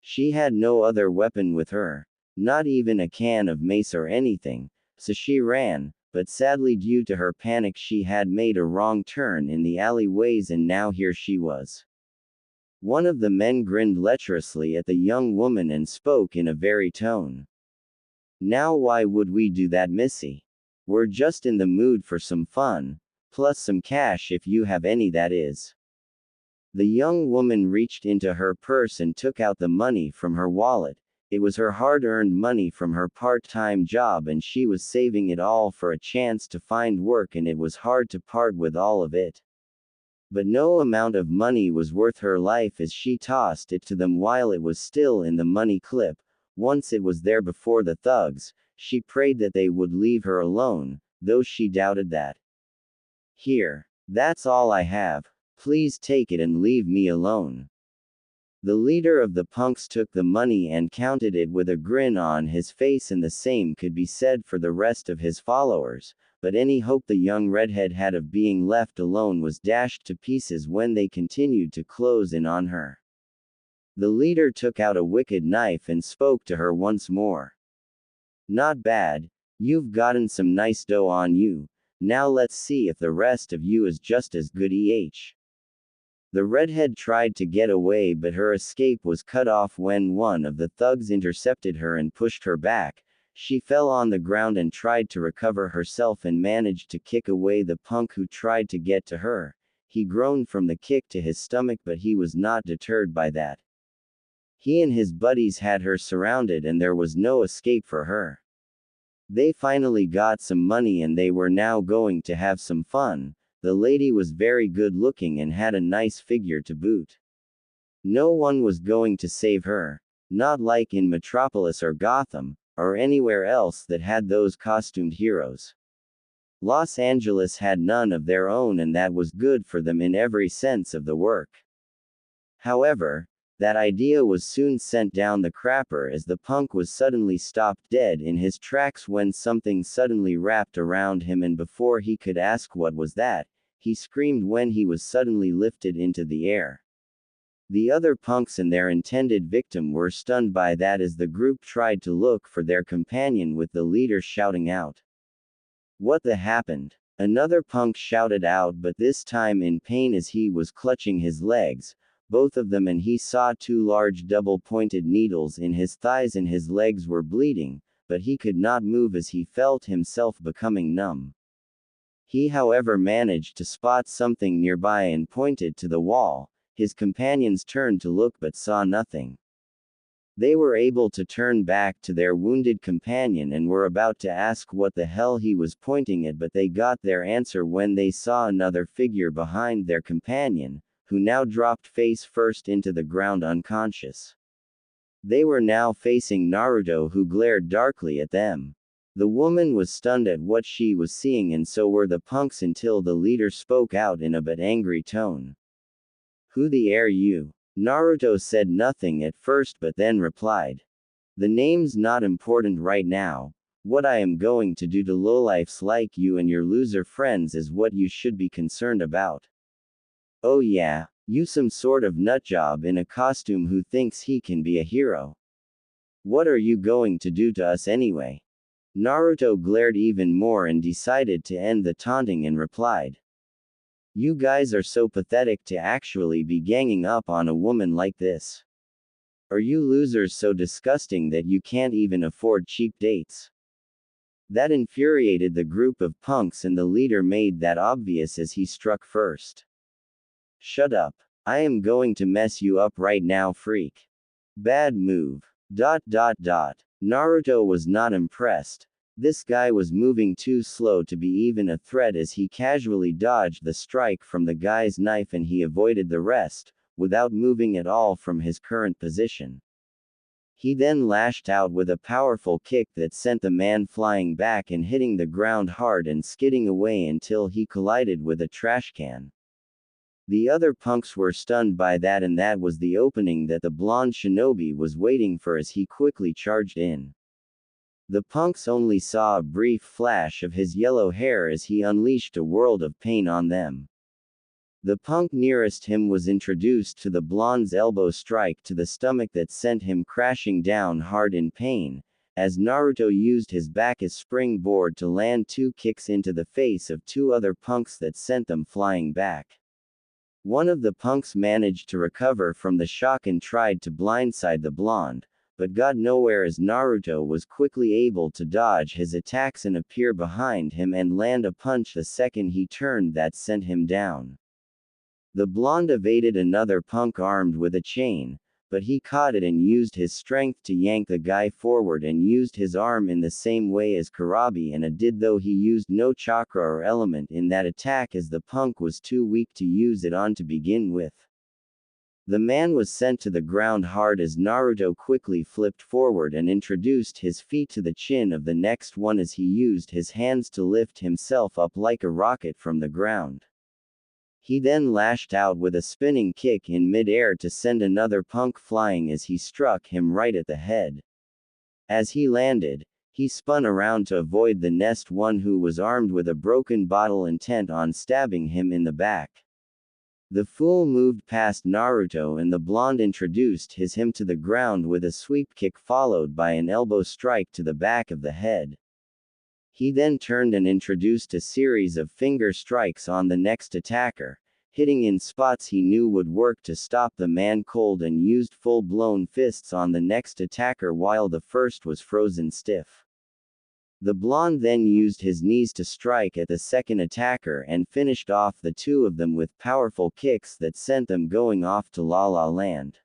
She had no other weapon with her, not even a can of mace or anything, so she ran, but sadly due to her panic she had made a wrong turn in the alleyways, and now here she was. One of the men grinned lecherously at the young woman and spoke in a very tone. Now why would we do that, missy? We're just in the mood for some fun, plus some cash if you have any, that is. The young woman reached into her purse and took out the money from her wallet. It was her hard-earned money from her part-time job, and she was saving it all for a chance to find work, and it was hard to part with all of it. But no amount of money was worth her life as she tossed it to them while it was still in the money clip. Once it was there before the thugs, she prayed that they would leave her alone, though she doubted that. Here. That's all I have. Please take it and leave me alone. The leader of the punks took the money and counted it with a grin on his face, and the same could be said for the rest of his followers, but any hope the young redhead had of being left alone was dashed to pieces when they continued to close in on her. The leader took out a wicked knife and spoke to her once more. "Not bad, you've gotten some nice dough on you, now let's see if the rest of you is just as good. The redhead tried to get away, but her escape was cut off when one of the thugs intercepted her and pushed her back. She fell on the ground and tried to recover herself and managed to kick away the punk who tried to get to her. He groaned from the kick to his stomach, but he was not deterred by that. He and his buddies had her surrounded and there was no escape for her. They finally got some money and they were now going to have some fun. The lady was very good looking and had a nice figure to boot. No one was going to save her, not like in Metropolis or Gotham, or anywhere else that had those costumed heroes. Los Angeles had none of their own, and that was good for them in every sense of the work. However, that idea was soon sent down the crapper as the punk was suddenly stopped dead in his tracks when something suddenly wrapped around him, and before he could ask what was that, he screamed when he was suddenly lifted into the air. The other punks and their intended victim were stunned by that as the group tried to look for their companion, with the leader shouting out, "What the happened?" Another punk shouted out, but this time in pain as he was clutching his legs, both of them, and he saw two large double-pointed needles in his thighs and his legs were bleeding, but he could not move as he felt himself becoming numb. He however managed to spot something nearby and pointed to the wall. His companions turned to look but saw nothing. They were able to turn back to their wounded companion and were about to ask what the hell he was pointing at, but they got their answer when they saw another figure behind their companion, who now dropped face first into the ground unconscious. They were now facing Naruto, who glared darkly at them. The woman was stunned at what she was seeing, and so were the punks, until the leader spoke out in a bit angry tone. "Who the are you?" Naruto said nothing at first but then replied, "The name's not important right now. What I am going to do to lowlifes like you and your loser friends is what you should be concerned about." "Oh yeah, you some sort of nutjob in a costume who thinks he can be a hero. What are you going to do to us anyway?" Naruto glared even more and decided to end the taunting and replied, "You guys are so pathetic to actually be ganging up on a woman like this. Are you losers so disgusting that you can't even afford cheap dates?" That infuriated the group of punks, and the leader made that obvious as he struck first. "Shut up. I am going to mess you up right now, freak. Bad move. ... Naruto was not impressed. This guy was moving too slow to be even a threat as he casually dodged the strike from the guy's knife and he avoided the rest, without moving at all from his current position. He then lashed out with a powerful kick that sent the man flying back and hitting the ground hard and skidding away until he collided with a trash can. The other punks were stunned by that, and that was the opening that the blonde shinobi was waiting for as he quickly charged in. The punks only saw a brief flash of his yellow hair as he unleashed a world of pain on them. The punk nearest him was introduced to the blonde's elbow strike to the stomach that sent him crashing down hard in pain, as Naruto used his back as springboard to land two kicks into the face of two other punks that sent them flying back. One of the punks managed to recover from the shock and tried to blindside the blonde, but got nowhere as Naruto was quickly able to dodge his attacks and appear behind him and land a punch the second he turned that sent him down. The blonde evaded another punk armed with a chain, but he caught it and used his strength to yank the guy forward and used his arm in the same way as Karabi and did, though he used no chakra or element in that attack as the punk was too weak to use it on to begin with. The man was sent to the ground hard as Naruto quickly flipped forward and introduced his feet to the chin of the next one as he used his hands to lift himself up like a rocket from the ground. He then lashed out with a spinning kick in mid-air to send another punk flying as he struck him right at the head. As he landed, he spun around to avoid the next one, who was armed with a broken bottle intent on stabbing him in the back. The fool moved past Naruto and the blonde introduced him to the ground with a sweep kick followed by an elbow strike to the back of the head. He then turned and introduced a series of finger strikes on the next attacker, hitting in spots he knew would work to stop the man cold, and used full-blown fists on the next attacker while the first was frozen stiff. The blonde then used his knees to strike at the second attacker and finished off the two of them with powerful kicks that sent them going off to La La Land.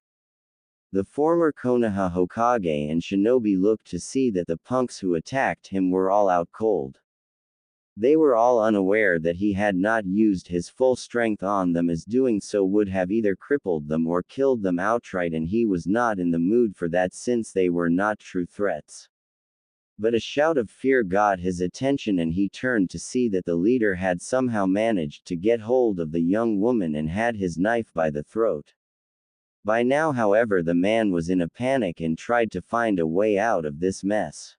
The former Konoha Hokage and shinobi looked to see that the punks who attacked him were all out cold. They were all unaware that he had not used his full strength on them, as doing so would have either crippled them or killed them outright, and he was not in the mood for that since they were not true threats. But a shout of fear got his attention and he turned to see that the leader had somehow managed to get hold of the young woman and had his knife by the throat. By now, however, the man was in a panic and tried to find a way out of this mess.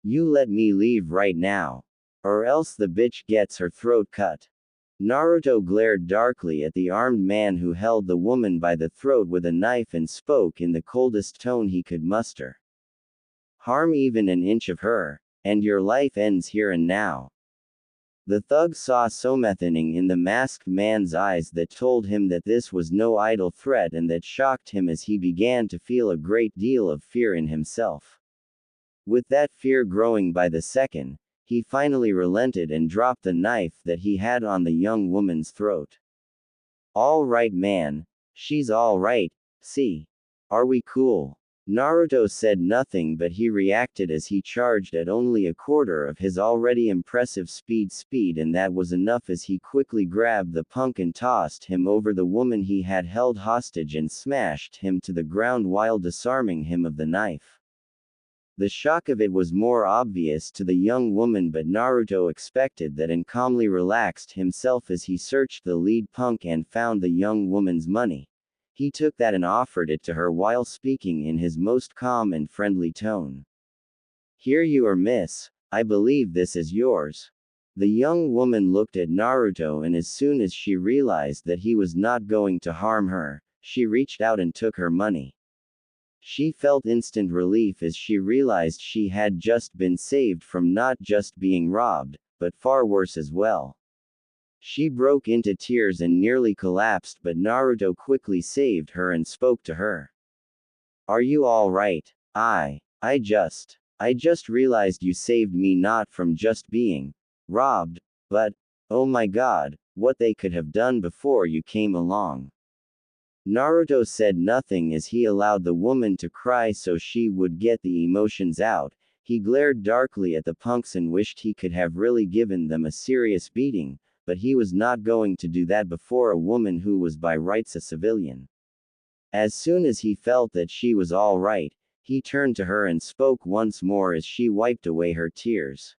"You let me leave right now, or else the bitch gets her throat cut." Naruto glared darkly at the armed man who held the woman by the throat with a knife and spoke in the coldest tone he could muster. "Harm even an inch of her, and your life ends here and now." The thug saw something in the masked man's eyes that told him that this was no idle threat, and that shocked him as he began to feel a great deal of fear in himself. With that fear growing by the second, he finally relented and dropped the knife that he had on the young woman's throat. "All right, man. She's all right, see? Are we cool?" Naruto said nothing, but he reacted as he charged at only a quarter of his already impressive speed, and that was enough, as he quickly grabbed the punk and tossed him over the woman he had held hostage and smashed him to the ground while disarming him of the knife. The shock of it was more obvious to the young woman, but Naruto expected that and calmly relaxed himself as he searched the lead punk and found the young woman's money. He took that and offered it to her while speaking in his most calm and friendly tone. "Here you are, miss. I believe this is yours." The young woman looked at Naruto, and as soon as she realized that he was not going to harm her, she reached out and took her money. She felt instant relief as she realized she had just been saved from not just being robbed, but far worse as well. She broke into tears and nearly collapsed, but Naruto quickly saved her and spoke to her. "Are you all right? I just realized you saved me, not from just being robbed, but, oh my god, what they could have done before you came along." Naruto said nothing as he allowed the woman to cry so she would get the emotions out. He glared darkly at the punks and wished he could have really given them a serious beating, but he was not going to do that before a woman who was by rights a civilian. As soon as he felt that she was all right, he turned to her and spoke once more as she wiped away her tears.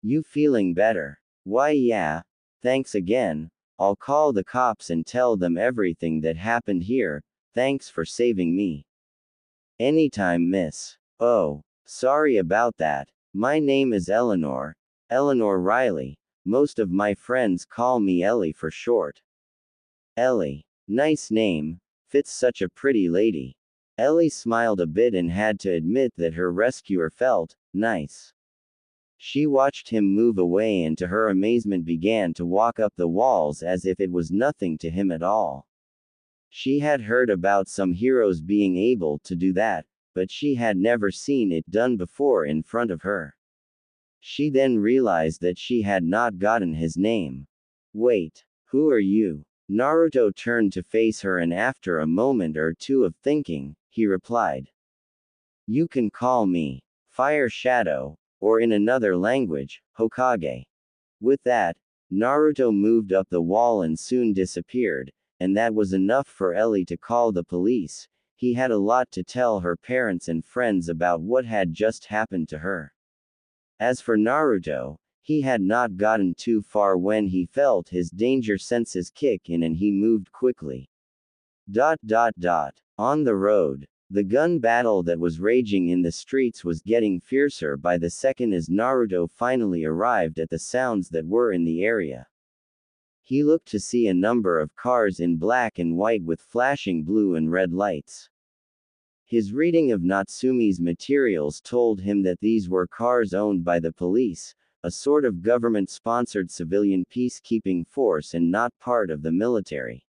"You feeling better?" "Why yeah, thanks again. I'll call the cops and tell them everything that happened here. Thanks for saving me." "Anytime, miss." "Oh, sorry about that. My name is Eleanor Riley. Most of my friends call me Ellie for short." "Ellie. Nice name. Fits such a pretty lady." Ellie smiled a bit and had to admit that her rescuer felt nice. She watched him move away and to her amazement began to walk up the walls as if it was nothing to him at all. She had heard about some heroes being able to do that, but she had never seen it done before in front of her. She then realized that she had not gotten his name. "Wait, who are you?" Naruto turned to face her, and after a moment or two of thinking, he replied, "You can call me Fire Shadow, or in another language, Hokage." With that, Naruto moved up the wall and soon disappeared, and that was enough for Ellie to call the police. He had a lot to tell her parents and friends about what had just happened to her. As for Naruto, He had not gotten too far when he felt his danger senses kick in and he moved quickly. On the road, the gun battle that was raging in the streets was getting fiercer by the second as Naruto finally arrived at the sounds that were in the area. He looked to see a number of cars in black and white with flashing blue and red lights. His reading of Natsume's materials told him that these were cars owned by the police, a sort of government-sponsored civilian peacekeeping force and not part of the military.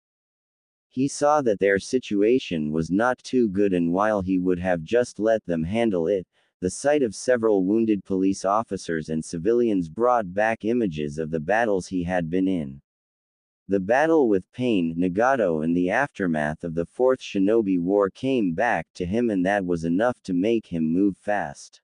He saw that their situation was not too good, and while he would have just let them handle it, the sight of several wounded police officers and civilians brought back images of the battles he had been in. The battle with Pain, Nagato, and the aftermath of the Fourth Shinobi War came back to him, and that was enough to make him move fast.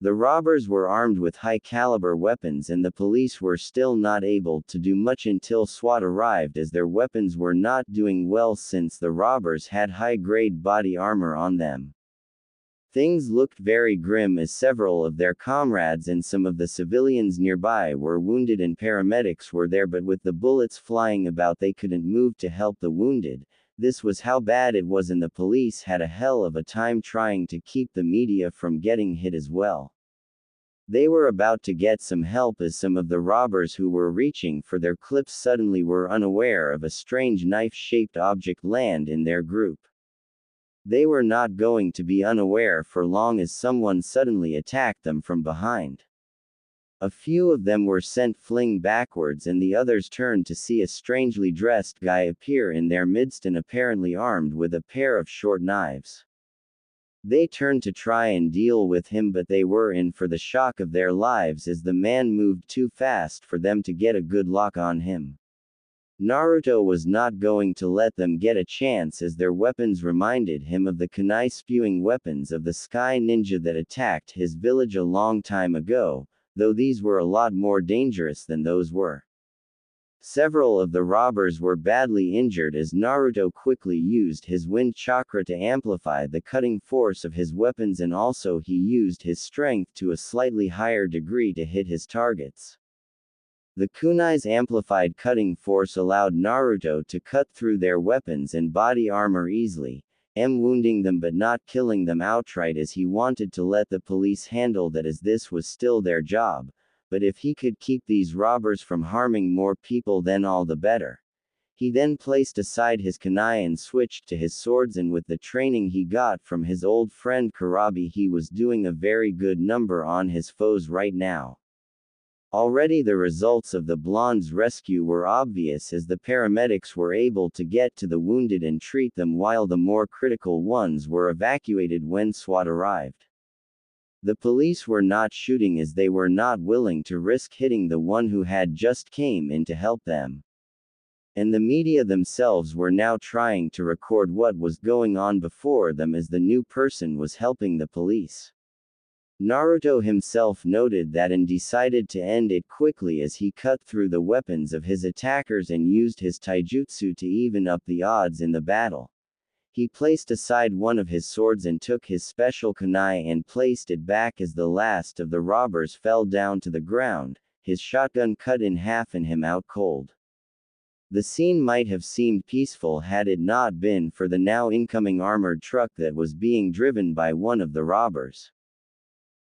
The robbers were armed with high-caliber weapons, and the police were still not able to do much until SWAT arrived, as their weapons were not doing well since the robbers had high-grade body armor on them. Things looked very grim as several of their comrades and some of the civilians nearby were wounded, and paramedics were there, but with the bullets flying about they couldn't move to help the wounded. This was how bad it was, and the police had a hell of a time trying to keep the media from getting hit as well. They were about to get some help as some of the robbers who were reaching for their clips suddenly were unaware of a strange knife-shaped object land in their group. They were not going to be unaware for long as someone suddenly attacked them from behind. A few of them were sent fleeing backwards, and the others turned to see a strangely dressed guy appear in their midst and apparently armed with a pair of short knives. They turned to try and deal with him, but they were in for the shock of their lives as the man moved too fast for them to get a good lock on him. Naruto was not going to let them get a chance, as their weapons reminded him of the kunai-spewing weapons of the Sky Ninja that attacked his village a long time ago, though these were a lot more dangerous than those were. Several of the robbers were badly injured as Naruto quickly used his wind chakra to amplify the cutting force of his weapons, and also he used his strength to a slightly higher degree to hit his targets. The kunai's amplified cutting force allowed Naruto to cut through their weapons and body armor easily, wounding them but not killing them outright, as he wanted to let the police handle that, as this was still their job. But if he could keep these robbers from harming more people, then all the better. He then placed aside his kunai and switched to his swords, and with the training he got from his old friend Kurabi, he was doing a very good number on his foes right now. Already the results of the blonde's rescue were obvious, as the paramedics were able to get to the wounded and treat them, while the more critical ones were evacuated when SWAT arrived. The police were not shooting as they were not willing to risk hitting the one who had just came in to help them. And the media themselves were now trying to record what was going on before them as the new person was helping the police. Naruto himself noted that and decided to end it quickly as he cut through the weapons of his attackers and used his taijutsu to even up the odds in the battle. He placed aside one of his swords and took his special kunai and placed it back as the last of the robbers fell down to the ground, his shotgun cut in half and him out cold. The scene might have seemed peaceful had it not been for the now incoming armored truck that was being driven by one of the robbers.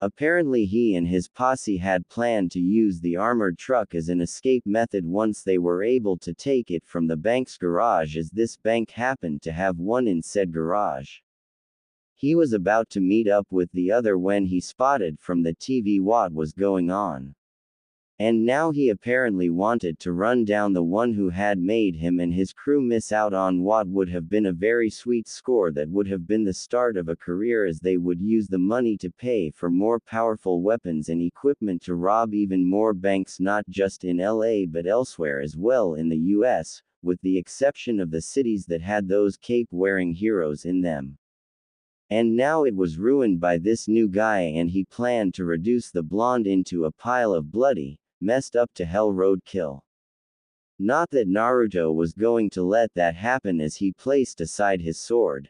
Apparently he and his posse had planned to use the armored truck as an escape method once they were able to take it from the bank's garage, as this bank happened to have one in said garage. He was about to meet up with the other when he spotted from the TV what was going on. And now he apparently wanted to run down the one who had made him and his crew miss out on what would have been a very sweet score that would have been the start of a career, as they would use the money to pay for more powerful weapons and equipment to rob even more banks, not just in LA but elsewhere as well in the US, with the exception of the cities that had those cape-wearing heroes in them. And now it was ruined by this new guy, and he planned to reduce the blonde into a pile of bloody, messed up to hell roadkill. Not that Naruto was going to let that happen, as he placed aside his sword.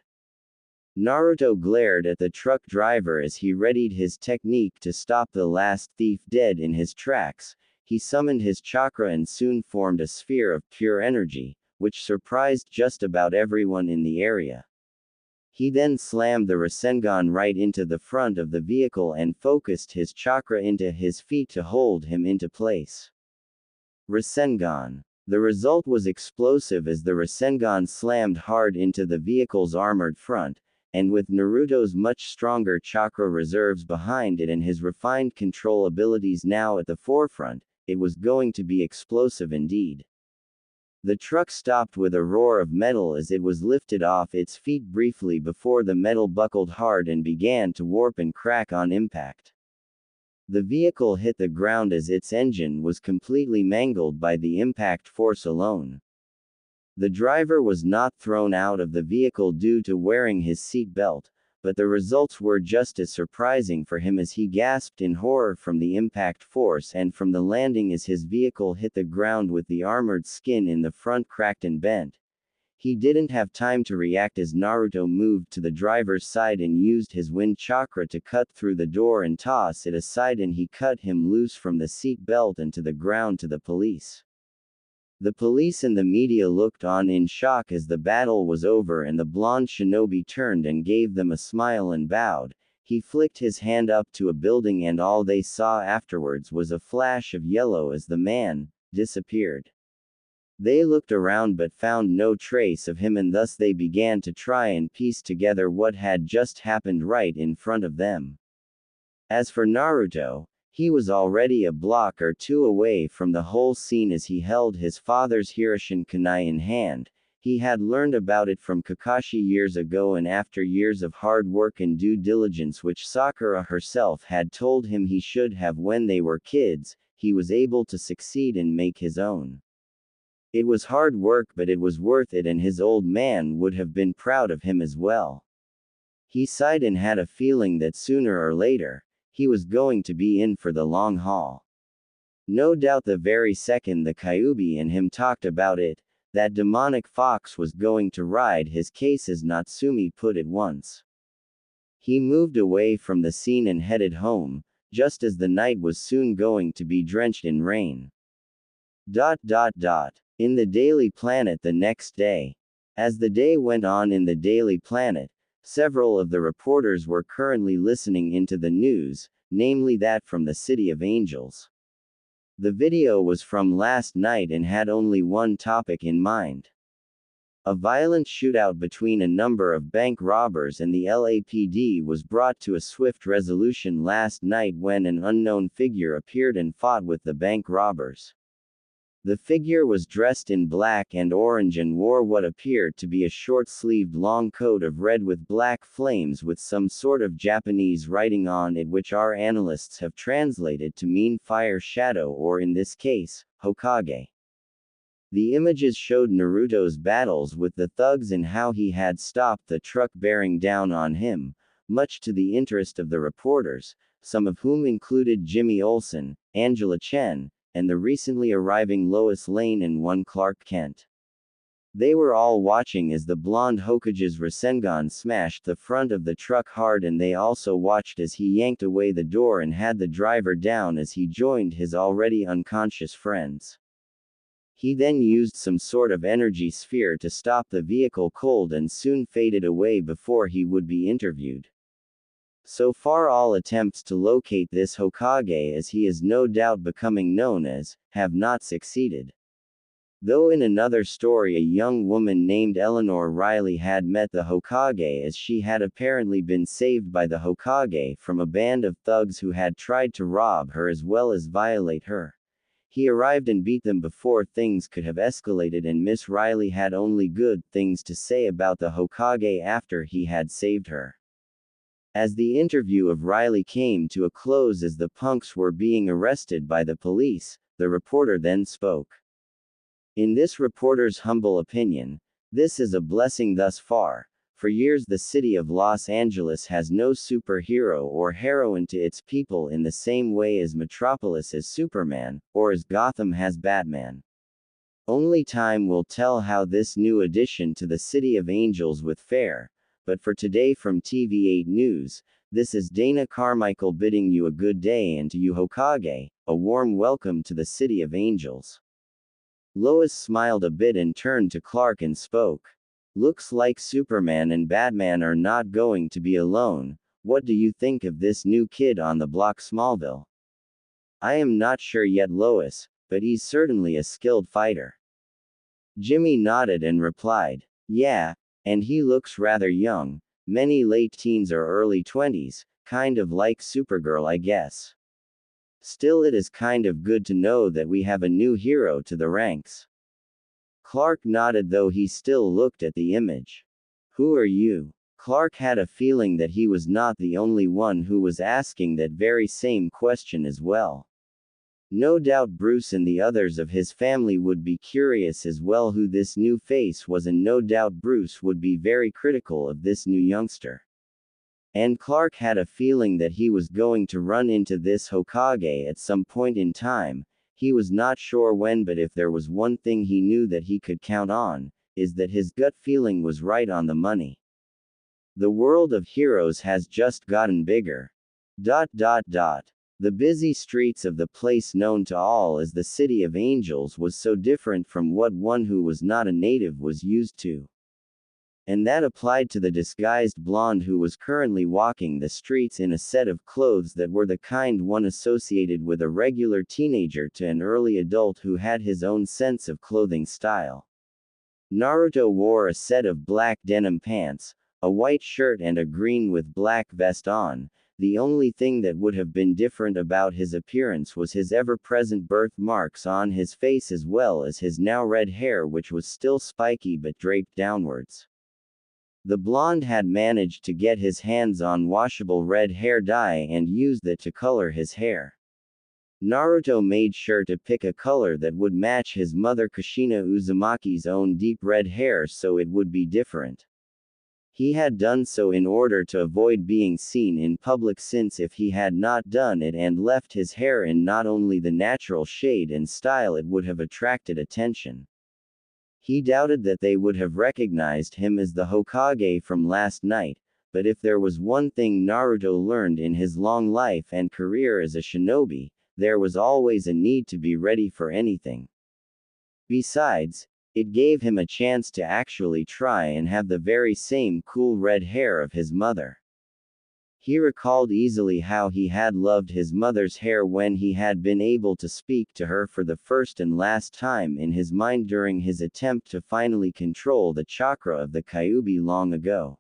Naruto glared at the truck driver as he readied his technique to stop the last thief dead in his tracks. He summoned his chakra and soon formed a sphere of pure energy, which surprised just about everyone in the area. He then slammed the Rasengan right into the front of the vehicle and focused his chakra into his feet to hold him into place. Rasengan. The result was explosive as the Rasengan slammed hard into the vehicle's armored front, and with Naruto's much stronger chakra reserves behind it and his refined control abilities now at the forefront, it was going to be explosive indeed. The truck stopped with a roar of metal as it was lifted off its feet briefly before the metal buckled hard and began to warp and crack on impact. The vehicle hit the ground as its engine was completely mangled by the impact force alone. The driver was not thrown out of the vehicle due to wearing his seat belt, but the results were just as surprising for him as he gasped in horror from the impact force and from the landing as his vehicle hit the ground with the armored skin in the front cracked and bent. He didn't have time to react as Naruto moved to the driver's side and used his wind chakra to cut through the door and toss it aside, and he cut him loose from the seat belt and to the ground to the police. The police and the media looked on in shock as the battle was over and the blonde shinobi turned and gave them a smile and bowed. He flicked his hand up to a building and all they saw afterwards was a flash of yellow as the man disappeared. They looked around but found no trace of him, and thus they began to try and piece together what had just happened right in front of them. As for Naruto, he was already a block or two away from the whole scene as he held his father's Hirishin kunai in hand. He had learned about it from Kakashi years ago, and after years of hard work and due diligence which Sakura herself had told him he should have when they were kids, he was able to succeed and make his own. It was hard work, but it was worth it, and his old man would have been proud of him as well. He sighed and had a feeling that sooner or later, he was going to be in for the long haul. No doubt the very second the Kyuubi and him talked about it, that demonic fox was going to ride his case, as Natsumi put it once. He moved away from the scene and headed home, just as the night was soon going to be drenched in rain. In the Daily Planet the next day. As the day went on in the Daily Planet, several of the reporters were currently listening into the news, namely that from the City of Angels. The video was from last night and had only one topic in mind. A violent shootout between a number of bank robbers and the LAPD was brought to a swift resolution last night when an unknown figure appeared and fought with the bank robbers. The figure was dressed in black and orange and wore what appeared to be a short-sleeved long coat of red with black flames with some sort of Japanese writing on it, which our analysts have translated to mean fire shadow, or in this case, Hokage. The images showed Naruto's battles with the thugs and how he had stopped the truck bearing down on him, much to the interest of the reporters, some of whom included Jimmy Olsen, Angela Chen, and the recently arriving Lois Lane and one Clark Kent. They were all watching as the blonde Hokage's Rasengan smashed the front of the truck hard, and they also watched as he yanked away the door and had the driver down as he joined his already unconscious friends. He then used some sort of energy sphere to stop the vehicle cold and soon faded away before he would be interviewed. So far all attempts to locate this Hokage, as he is no doubt becoming known as, have not succeeded. Though in another story a young woman named Eleanor Riley had met the Hokage, as she had apparently been saved by the Hokage from a band of thugs who had tried to rob her as well as violate her. He arrived and beat them before things could have escalated, and Miss Riley had only good things to say about the Hokage after he had saved her. As the interview of Riley came to a close as the punks were being arrested by the police, the reporter then spoke. In this reporter's humble opinion, this is a blessing thus far. For years the city of Los Angeles has no superhero or heroine to its people in the same way as Metropolis has Superman, or as Gotham has Batman. Only time will tell how this new addition to the City of Angels will fare, but for today from TV8 News, this is Dana Carmichael bidding you a good day and to you Hokage, a warm welcome to the City of Angels. Lois smiled a bit and turned to Clark and spoke. Looks like Superman and Batman are not going to be alone. What do you think of this new kid on the block, Smallville? I am not sure yet, Lois, but he's certainly a skilled fighter. Jimmy nodded and replied, yeah, and he looks rather young, many late teens or early 20s, kind of like Supergirl, I guess. Still, it is kind of good to know that we have a new hero to the ranks. Clark nodded, though he still looked at the image. Who are you? Clark had a feeling that he was not the only one who was asking that very same question as well. No doubt Bruce and the others of his family would be curious as well who this new face was, and no doubt Bruce would be very critical of this new youngster. And Clark had a feeling that he was going to run into this Hokage at some point in time. He was not sure when, but if there was one thing he knew that he could count on, is that his gut feeling was right on the money. The world of heroes has just gotten bigger. The busy streets of the place known to all as the City of Angels was so different from what one who was not a native was used to. And that applied to the disguised blonde who was currently walking the streets in a set of clothes that were the kind one associated with a regular teenager to an early adult who had his own sense of clothing style. Naruto wore a set of black denim pants, a white shirt and a green with black vest on. The only thing that would have been different about his appearance was his ever-present birthmarks on his face, as well as his now red hair, which was still spiky but draped downwards. The blonde had managed to get his hands on washable red hair dye and used that to color his hair. Naruto made sure to pick a color that would match his mother Kushina Uzumaki's own deep red hair so it would be different. He had done so in order to avoid being seen in public, since if he had not done it and left his hair in not only the natural shade and style, it would have attracted attention. He doubted that they would have recognized him as the Hokage from last night, but if there was one thing Naruto learned in his long life and career as a shinobi, there was always a need to be ready for anything. Besides, it gave him a chance to actually try and have the very same cool red hair of his mother. He recalled easily how he had loved his mother's hair when he had been able to speak to her for the first and last time in his mind during his attempt to finally control the chakra of the Kyuubi long ago.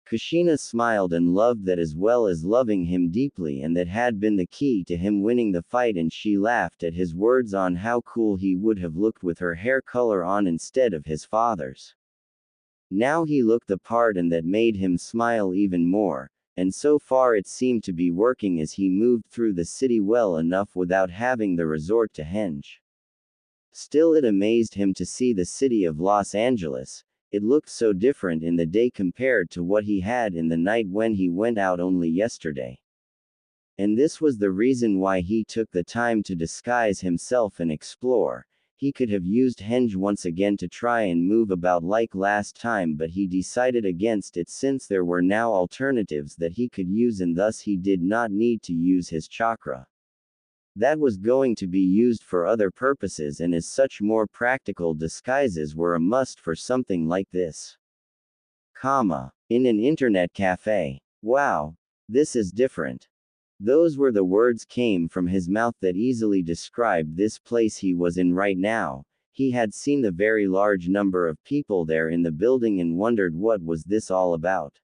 Kushina smiled and loved that, as well as loving him deeply, and that had been the key to him winning the fight, and she laughed at his words on how cool he would have looked with her hair color on instead of his father's. Now he looked the part, and that made him smile even more, and so far it seemed to be working as he moved through the city well enough without having the resort to henge. Still, it amazed him to see the city of Los Angeles. It looked so different in the day compared to what he had in the night when he went out only yesterday. And this was the reason why he took the time to disguise himself and explore. He could have used henge once again to try and move about like last time, but he decided against it since there were now alternatives that he could use, and thus he did not need to use his chakra. That was going to be used for other purposes, and as such more practical disguises were a must for something like this. In an internet cafe. Wow. This is different. Those were the words came from his mouth that easily described this place he was in right now. He had seen the very large number of people there in the building and wondered what was this all about.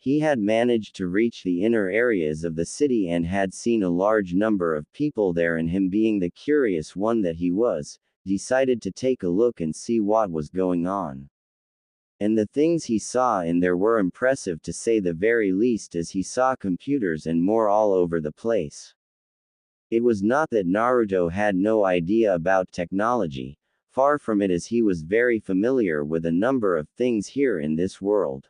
He had managed to reach the inner areas of the city and had seen a large number of people there, and him, being the curious one that he was, decided to take a look and see what was going on. And the things he saw in there were impressive to say the very least, as he saw computers and more all over the place. It was not that Naruto had no idea about technology, far from it, as he was very familiar with a number of things here in this world.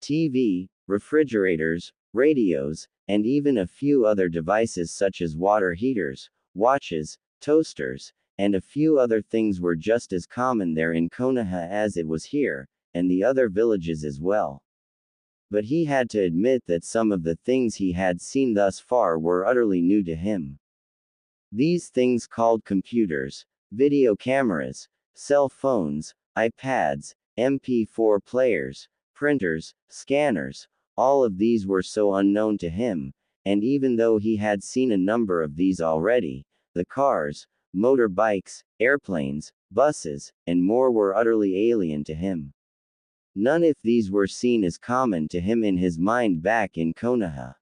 TV, refrigerators, radios, and even a few other devices such as water heaters, watches, toasters, and a few other things were just as common there in Konoha as it was here, and the other villages as well. But he had to admit that some of the things he had seen thus far were utterly new to him. These things called computers, video cameras, cell phones, iPads, MP4 players, printers, scanners, all of these were so unknown to him, and even though he had seen a number of these already, the cars, motorbikes, airplanes, buses, and more were utterly alien to him. None of these were seen as common to him in his mind back in Konoha.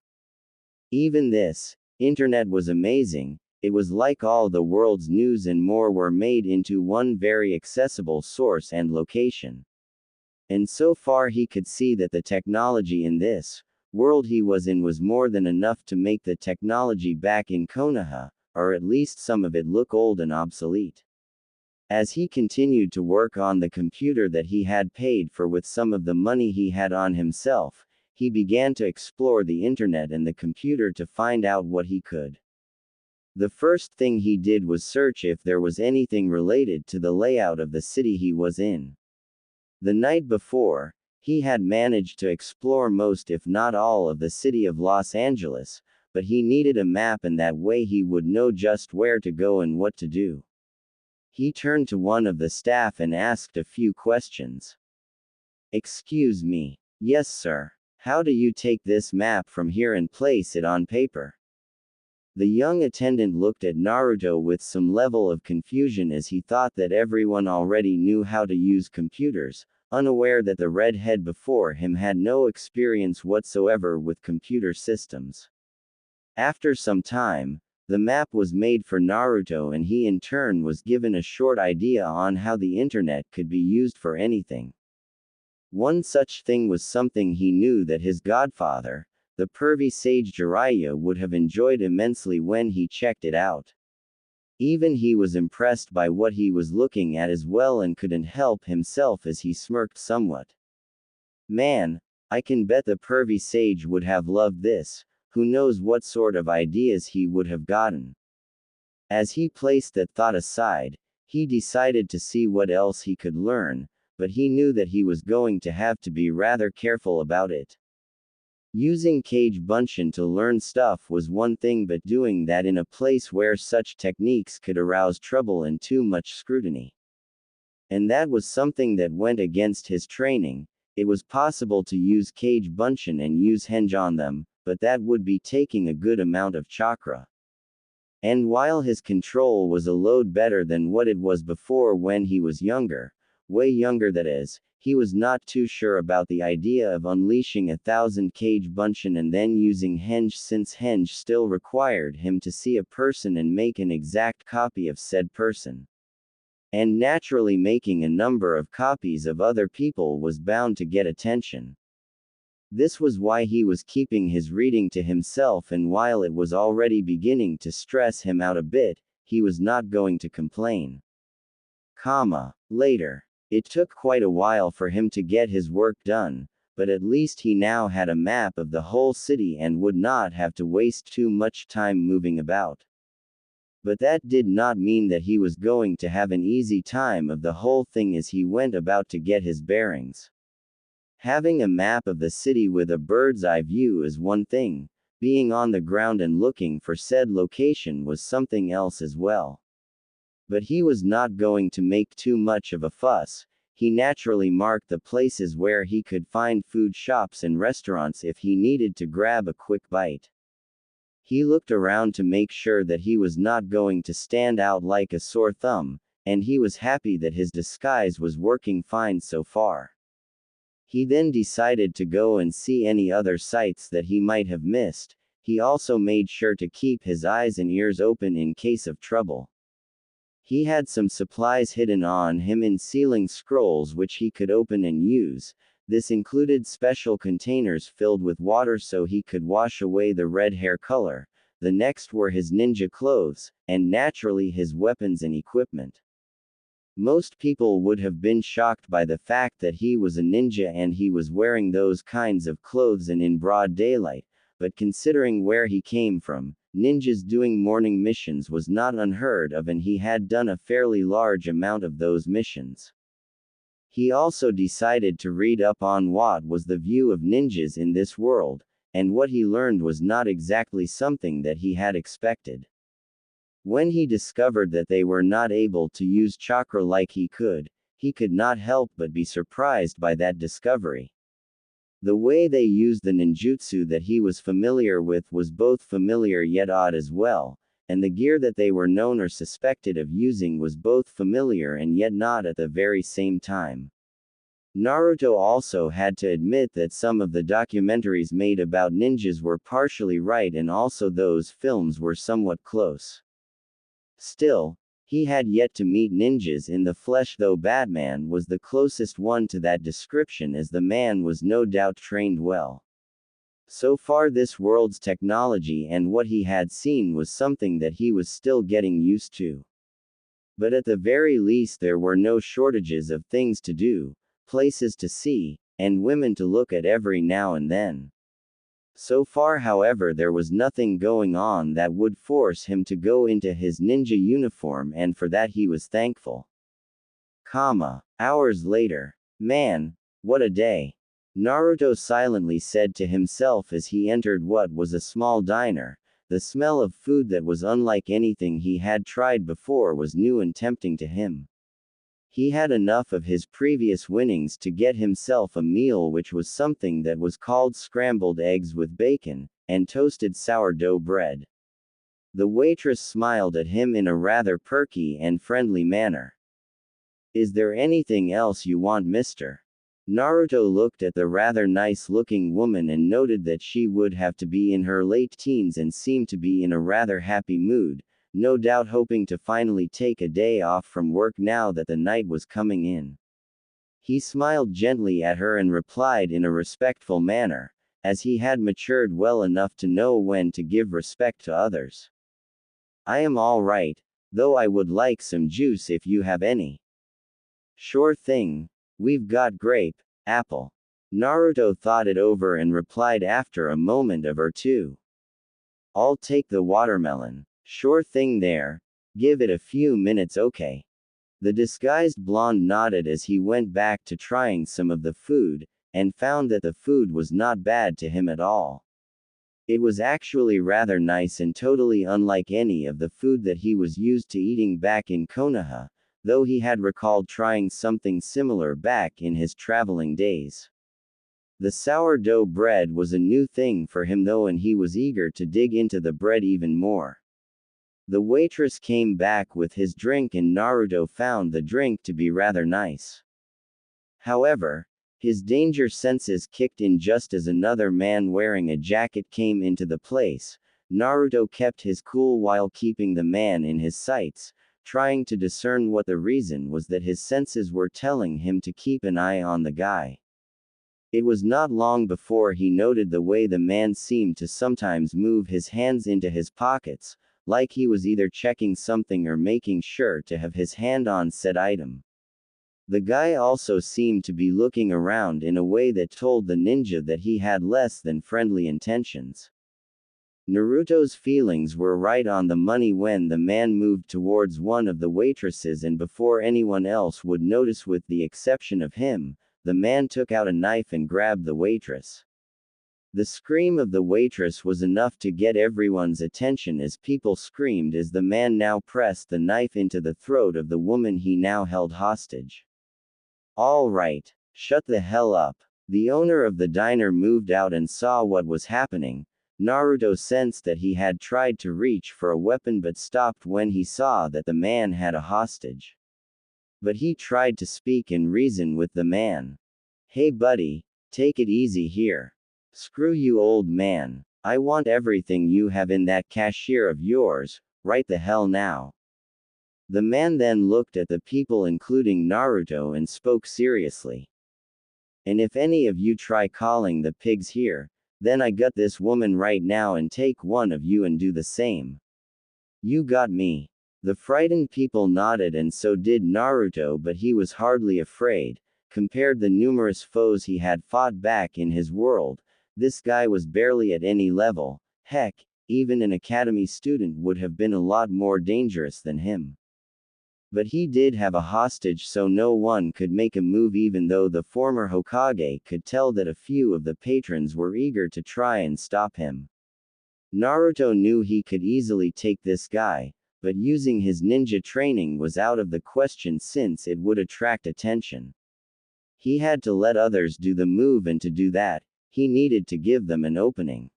Even this internet was amazing. It was like all the world's news and more were made into one very accessible source and location. And so far he could see that the technology in this world he was in was more than enough to make the technology back in Konoha, or at least some of it, look old and obsolete. As he continued to work on the computer that he had paid for with some of the money he had on himself, he began to explore the internet and the computer to find out what he could. The first thing he did was search if there was anything related to the layout of the city he was in. The night before, he had managed to explore most if not all of the city of Los Angeles, but he needed a map, and that way he would know just where to go and what to do. He turned to one of the staff and asked a few questions. "Excuse me." "Yes, sir. How do you take this map from here and place it on paper?" The young attendant looked at Naruto with some level of confusion as he thought that everyone already knew how to use computers, unaware that the redhead before him had no experience whatsoever with computer systems. After some time, the map was made for Naruto, and he in turn was given a short idea on how the internet could be used for anything. One such thing was something he knew that his godfather, the pervy sage Jiraiya, would have enjoyed immensely when he checked it out. Even he was impressed by what he was looking at as well and couldn't help himself as he smirked somewhat. "Man, I can bet the pervy sage would have loved this. Who knows what sort of ideas he would have gotten." As he placed that thought aside, he decided to see what else he could learn, but he knew that he was going to have to be rather careful about it. Using Kage Bunshin to learn stuff was one thing, but doing that in a place where such techniques could arouse trouble and too much scrutiny. And that was something that went against his training. It was possible to use Kage Bunshin and use henge on them, but that would be taking a good amount of chakra. And while his control was a load better than what it was before when he was younger, way younger that is, he was not too sure about the idea of unleashing 1,000 Kage Bunshin and then using henge, since henge still required him to see a person and make an exact copy of said person. And naturally making a number of copies of other people was bound to get attention. This was why he was keeping his reading to himself, and while it was already beginning to stress him out a bit, he was not going to complain. Later. It took quite a while for him to get his work done, but at least he now had a map of the whole city and would not have to waste too much time moving about. But that did not mean that he was going to have an easy time of the whole thing as he went about to get his bearings. Having a map of the city with a bird's eye view is one thing, being on the ground and looking for said location was something else as well. But he was not going to make too much of a fuss. He naturally marked the places where he could find food shops and restaurants if he needed to grab a quick bite. He looked around to make sure that he was not going to stand out like a sore thumb, and he was happy that his disguise was working fine so far. He then decided to go and see any other sights that he might have missed. He also made sure to keep his eyes and ears open in case of trouble. He had some supplies hidden on him in sealing scrolls which he could open and use. This included special containers filled with water so he could wash away the red hair color. The next were his ninja clothes, and naturally his weapons and equipment. Most people would have been shocked by the fact that he was a ninja and he was wearing those kinds of clothes and in broad daylight, but considering where he came from, ninjas doing morning missions was not unheard of, and he had done a fairly large amount of those missions. He also decided to read up on what was the view of ninjas in this world, and what he learned was not exactly something that he had expected. When he discovered that they were not able to use chakra like he could not help but be surprised by that discovery. The way they used the ninjutsu that he was familiar with was both familiar yet odd as well, and the gear that they were known or suspected of using was both familiar and yet not at the very same time. Naruto also had to admit that some of the documentaries made about ninjas were partially right and also those films were somewhat close. Still, he had yet to meet ninjas in the flesh, though Batman was the closest one to that description, as the man was no doubt trained well. So far this world's technology and what he had seen was something that he was still getting used to. But at the very least there were no shortages of things to do, places to see, and women to look at every now and then. So far, however, there was nothing going on that would force him to go into his ninja uniform, and for that he was thankful. Hours later. Man, what a day. Naruto silently said to himself as he entered what was a small diner. The smell of food that was unlike anything he had tried before was new and tempting to him. He had enough of his previous winnings to get himself a meal, which was something that was called scrambled eggs with bacon, and toasted sourdough bread. The waitress smiled at him in a rather perky and friendly manner. "Is there anything else you want, mister?" Naruto looked at the rather nice-looking woman and noted that she would have to be in her late teens and seemed to be in a rather happy mood, no doubt hoping to finally take a day off from work now that the night was coming in. He smiled gently at her and replied in a respectful manner, as he had matured well enough to know when to give respect to others. "I am all right, though I would like some juice if you have any." "Sure thing. We've got grape, apple." Naruto thought it over and replied after a moment or two. "I'll take the watermelon." "Sure thing there. Give it a few minutes, okay?" The disguised blonde nodded as he went back to trying some of the food, and found that the food was not bad to him at all. It was actually rather nice and totally unlike any of the food that he was used to eating back in Konoha, though he had recalled trying something similar back in his traveling days. The sourdough bread was a new thing for him though, and he was eager to dig into the bread even more. The waitress came back with his drink and Naruto found the drink to be rather nice. However, his danger senses kicked in just as another man wearing a jacket came into the place. Naruto kept his cool while keeping the man in his sights, trying to discern what the reason was that his senses were telling him to keep an eye on the guy. It was not long before he noted the way the man seemed to sometimes move his hands into his pockets, like he was either checking something or making sure to have his hand on said item. The guy also seemed to be looking around in a way that told the ninja that he had less than friendly intentions. Naruto's feelings were right on the money when the man moved towards one of the waitresses, and before anyone else would notice, with the exception of him, the man took out a knife and grabbed the waitress. The scream of the waitress was enough to get everyone's attention as people screamed as the man now pressed the knife into the throat of the woman he now held hostage. "All right, shut the hell up." The owner of the diner moved out and saw what was happening. Naruto sensed that he had tried to reach for a weapon but stopped when he saw that the man had a hostage. But he tried to speak and reason with the man. "Hey buddy, take it easy here. Screw you, old man. I want everything you have in that cashier of yours, right the hell now." The man then looked at the people including Naruto and spoke seriously. "And if any of you try calling the pigs here, then I got this woman right now and take one of you and do the same. You got me?" The frightened people nodded and so did Naruto, but he was hardly afraid. Compared the numerous foes he had fought back in his world, this guy was barely at any level. Heck, even an academy student would have been a lot more dangerous than him. But he did have a hostage, so no one could make a move, even though the former Hokage could tell that a few of the patrons were eager to try and stop him. Naruto knew he could easily take this guy, but using his ninja training was out of the question since it would attract attention. He had to let others do the move, and to do that, he needed to give them an opening.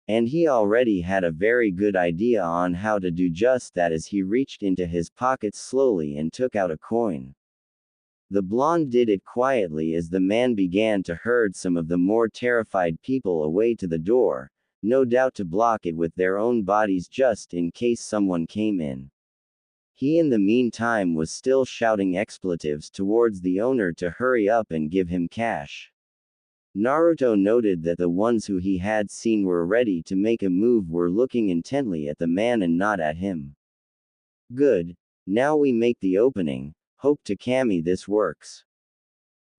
And he already had a very good idea on how to do just that as he reached into his pockets slowly and took out a coin. The blonde did it quietly as the man began to herd some of the more terrified people away to the door, no doubt to block it with their own bodies just in case someone came in. He in the meantime was still shouting expletives towards the owner to hurry up and give him cash. Naruto noted that the ones who he had seen were ready to make a move were looking intently at the man and not at him. Good. Now we make the opening. Hope to Kami this works.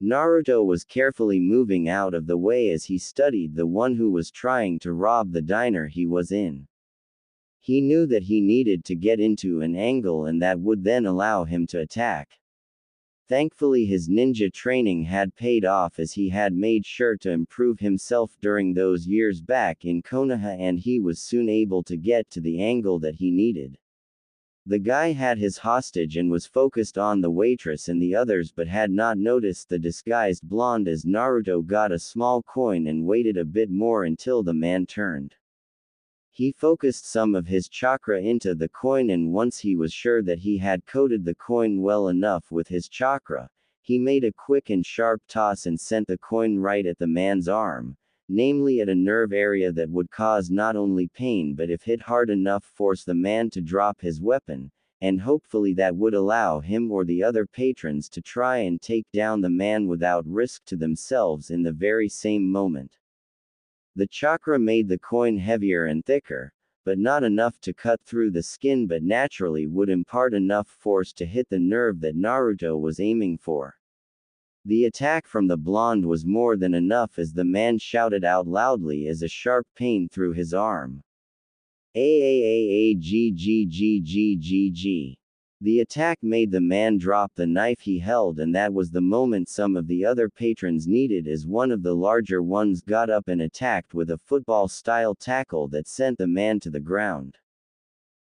Naruto was carefully moving out of the way as he studied the one who was trying to rob the diner he was in. He knew that he needed to get into an angle and that would then allow him to attack. Thankfully his ninja training had paid off as he had made sure to improve himself during those years back in Konoha, and he was soon able to get to the angle that he needed. The guy had his hostage and was focused on the waitress and the others, but had not noticed the disguised blonde as Naruto got a small coin and waited a bit more until the man turned. He focused some of his chakra into the coin, and once he was sure that he had coated the coin well enough with his chakra, he made a quick and sharp toss and sent the coin right at the man's arm, namely at a nerve area that would cause not only pain but if hit hard enough force the man to drop his weapon, and hopefully that would allow him or the other patrons to try and take down the man without risk to themselves in the very same moment. The chakra made the coin heavier and thicker, but not enough to cut through the skin, but naturally would impart enough force to hit the nerve that Naruto was aiming for. The attack from the blonde was more than enough as the man shouted out loudly as a sharp pain through his arm. Aaaggggggg. The attack made the man drop the knife he held, and that was the moment some of the other patrons needed as one of the larger ones got up and attacked with a football-style tackle that sent the man to the ground.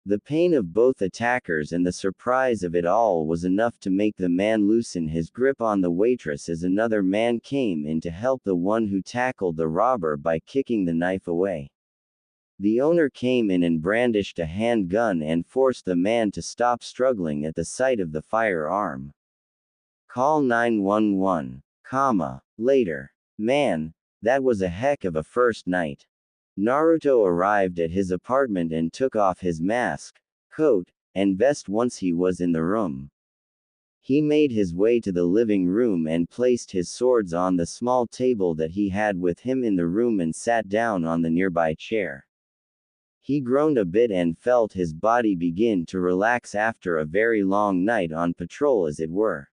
The pain of both attackers and the surprise of it all was enough to make the man loosen his grip on the waitress as another man came in to help the one who tackled the robber by kicking the knife away. The owner came in and brandished a handgun and forced the man to stop struggling at the sight of the firearm. Call 911, later. Man, that was a heck of a first night. Naruto arrived at his apartment and took off his mask, coat, and vest once he was in the room. He made his way to the living room and placed his swords on the small table that he had with him in the room and sat down on the nearby chair. He groaned a bit and felt his body begin to relax after a very long night on patrol, as it were.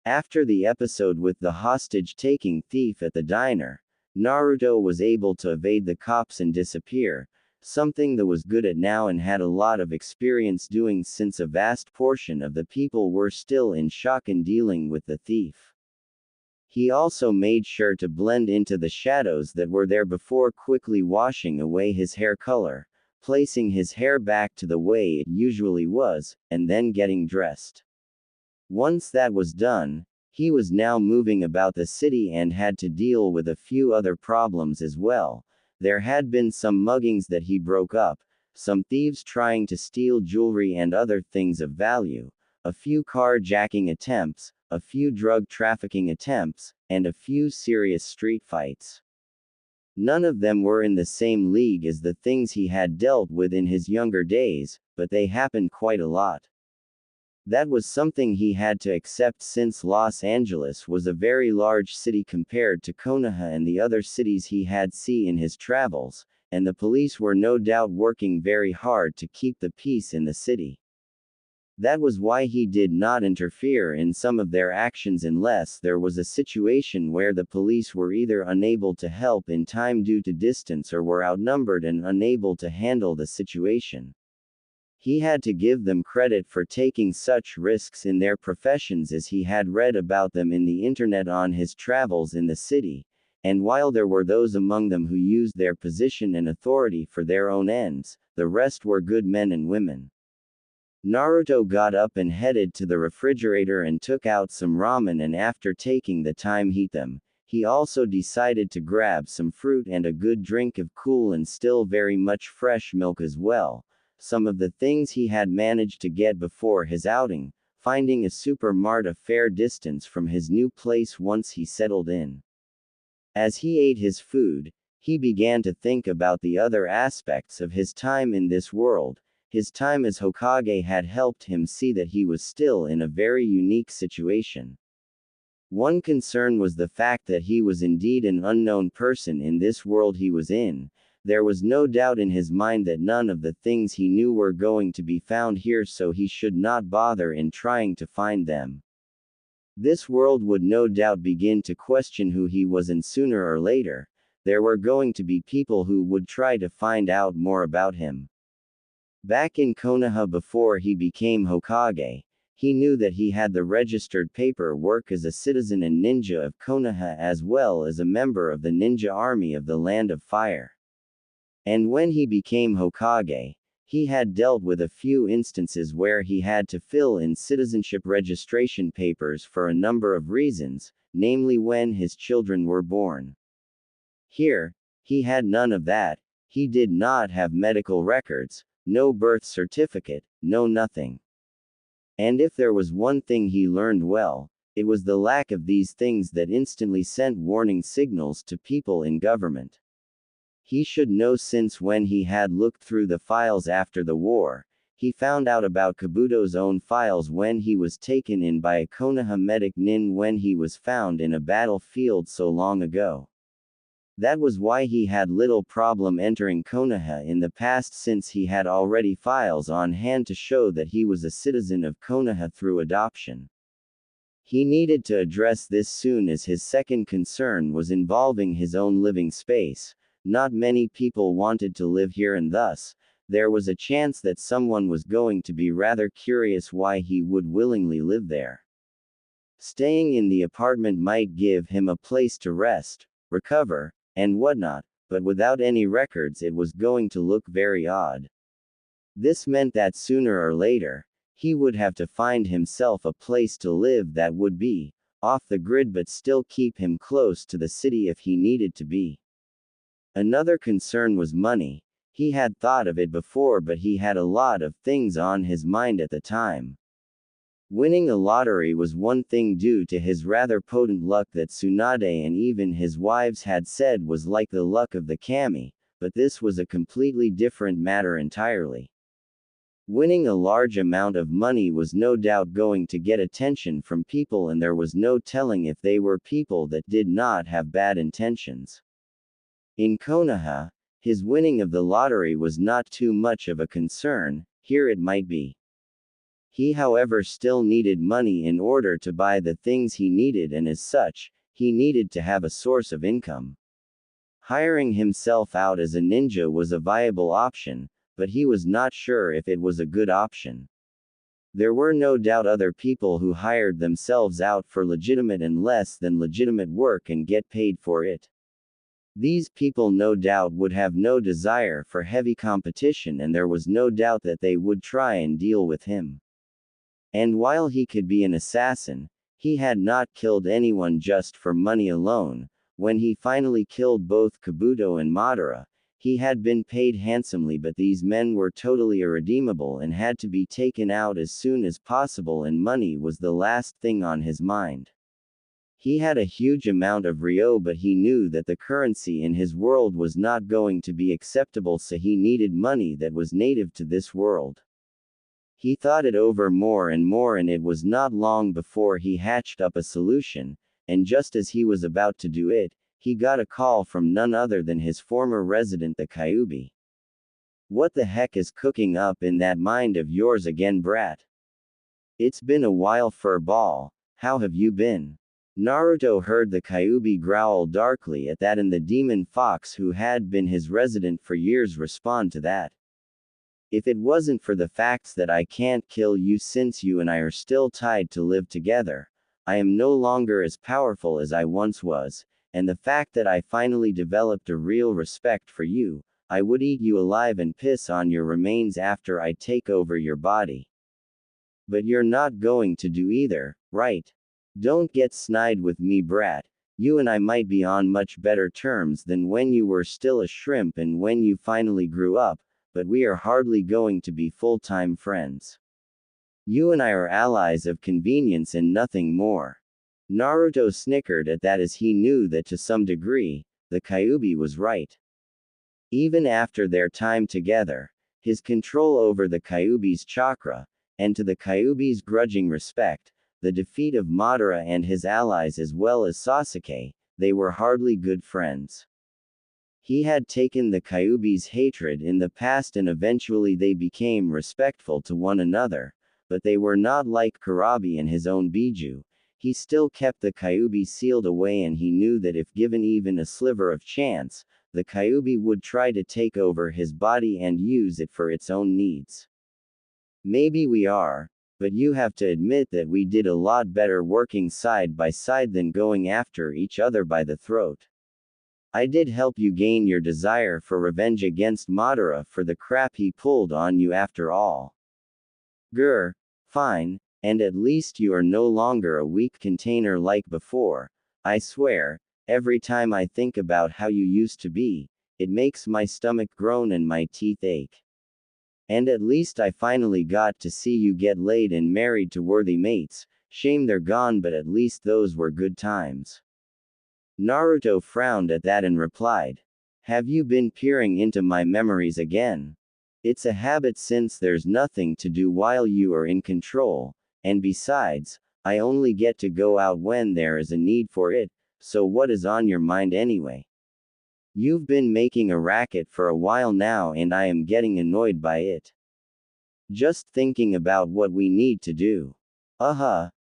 After the episode with the hostage-taking thief at the diner, Naruto was able to evade the cops and disappear, something that was good at now and had a lot of experience doing since a vast portion of the people were still in shock and dealing with the thief. He also made sure to blend into the shadows that were there before quickly washing away his hair color, placing his hair back to the way it usually was, and then getting dressed. Once that was done, he was now moving about the city and had to deal with a few other problems as well. There had been some muggings that he broke up, some thieves trying to steal jewelry and other things of value, a few carjacking attempts, a few drug trafficking attempts, and a few serious street fights. None of them were in the same league as the things he had dealt with in his younger days, but they happened quite a lot. That was something he had to accept since Los Angeles was a very large city compared to Konoha and the other cities he had seen in his travels, and the police were no doubt working very hard to keep the peace in the city. That was why he did not interfere in some of their actions unless there was a situation where the police were either unable to help in time due to distance or were outnumbered and unable to handle the situation. He had to give them credit for taking such risks in their professions as he had read about them in the internet on his travels in the city, and while there were those among them who used their position and authority for their own ends, the rest were good men and women. Naruto got up and headed to the refrigerator and took out some ramen, and after taking the time heat them, he also decided to grab some fruit and a good drink of cool and still very much fresh milk as well, some of the things he had managed to get before his outing, finding a supermart a fair distance from his new place once he settled in. As he ate his food, he began to think about the other aspects of his time in this world. His time as Hokage had helped him see that he was still in a very unique situation. One concern was the fact that he was indeed an unknown person in this world he was in. There was no doubt in his mind that none of the things he knew were going to be found here, so he should not bother in trying to find them. This world would no doubt begin to question who he was, and sooner or later, there were going to be people who would try to find out more about him. Back in Konoha before he became Hokage, he knew that he had the registered paperwork as a citizen and ninja of Konoha as well as a member of the ninja army of the Land of Fire. And when he became Hokage, he had dealt with a few instances where he had to fill in citizenship registration papers for a number of reasons, namely when his children were born. Here, he had none of that. He did not have medical records, no birth certificate, no nothing. And if there was one thing he learned well, it was the lack of these things that instantly sent warning signals to people in government. He should know, since when he had looked through the files after the war, he found out about Kabuto's own files when he was taken in by a Konoha medic nin when he was found in a battlefield so long ago. That was why he had little problem entering Konoha in the past, since he had already files on hand to show that he was a citizen of Konoha through adoption. He needed to address this soon, as his second concern was involving his own living space. Not many people wanted to live here, and thus, there was a chance that someone was going to be rather curious why he would willingly live there. Staying in the apartment might give him a place to rest, recover, and whatnot, but without any records it was going to look very odd. This meant that sooner or later, he would have to find himself a place to live that would be off the grid but still keep him close to the city if he needed to be. Another concern was money. He had thought of it before, but he had a lot of things on his mind at the time. Winning a lottery was one thing due to his rather potent luck that Tsunade and even his wives had said was like the luck of the kami, but this was a completely different matter entirely. Winning a large amount of money was no doubt going to get attention from people, and there was no telling if they were people that did not have bad intentions. In Konoha, his winning of the lottery was not too much of a concern. Here it might be. He, however, still needed money in order to buy the things he needed, and as such, he needed to have a source of income. Hiring himself out as a ninja was a viable option, but he was not sure if it was a good option. There were no doubt other people who hired themselves out for legitimate and less than legitimate work and get paid for it. These people no doubt would have no desire for heavy competition, and there was no doubt that they would try and deal with him. And while he could be an assassin, he had not killed anyone just for money alone. When he finally killed both Kabuto and Madara, he had been paid handsomely, but these men were totally irredeemable and had to be taken out as soon as possible, and money was the last thing on his mind. He had a huge amount of Ryo, but he knew that the currency in his world was not going to be acceptable, so he needed money that was native to this world. He thought it over more and more, and it was not long before he hatched up a solution, and just as he was about to do it, he got a call from none other than his former resident, the Kyuubi. "What the heck is cooking up in that mind of yours again, brat? It's been a while, furball. How have you been?" Naruto heard the Kyuubi growl darkly at that, and the demon fox who had been his resident for years respond to that. If it wasn't for the facts that I can't kill you since you and I are still tied to live together, I am no longer as powerful as I once was, and the fact that I finally developed a real respect for you, I would eat you alive and piss on your remains after I take over your body. But you're not going to do either, right? Don't get snide with me, brat. You and I might be on much better terms than when you were still a shrimp and when you finally grew up, but we are hardly going to be full-time friends. You and I are allies of convenience and nothing more. Naruto snickered at that as he knew that to some degree, the Kyuubi was right. Even after their time together, his control over the Kyuubi's chakra, and to the Kyuubi's grudging respect, the defeat of Madara and his allies as well as Sasuke, they were hardly good friends. He had taken the Kyuubi's hatred in the past and eventually they became respectful to one another, but they were not like Kurabi and his own Biju. He still kept the Kyuubi sealed away and he knew that if given even a sliver of chance, the Kyuubi would try to take over his body and use it for its own needs. Maybe we are, but you have to admit that we did a lot better working side by side than going after each other by the throat. I did help you gain your desire for revenge against Madara for the crap he pulled on you after all. Grr, fine, and at least you are no longer a weak container like before. I swear, every time I think about how you used to be, it makes my stomach groan and my teeth ache. And at least I finally got to see you get laid and married to worthy mates. Shame they're gone, but at least those were good times. Naruto frowned at that and replied, "Have you been peering into my memories again? It's a habit since there's nothing to do while you are in control, and besides, I only get to go out when there is a need for it, so what is on your mind anyway? You've been making a racket for a while now and I am getting annoyed by it. Just thinking about what we need to do.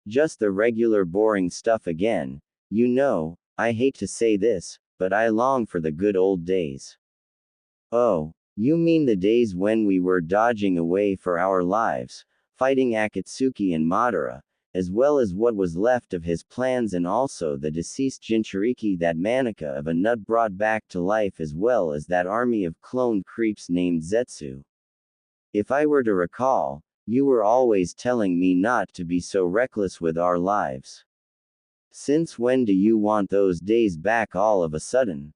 Just the regular boring stuff again. You know, I hate to say this, but I long for the good old days." "Oh, you mean the days when we were dodging away for our lives, fighting Akatsuki and Madara, as well as what was left of his plans and also the deceased Jinchuriki that Manika of a nut brought back to life as well as that army of cloned creeps named Zetsu. If I were to recall, you were always telling me not to be so reckless with our lives. Since when do you want those days back all of a sudden?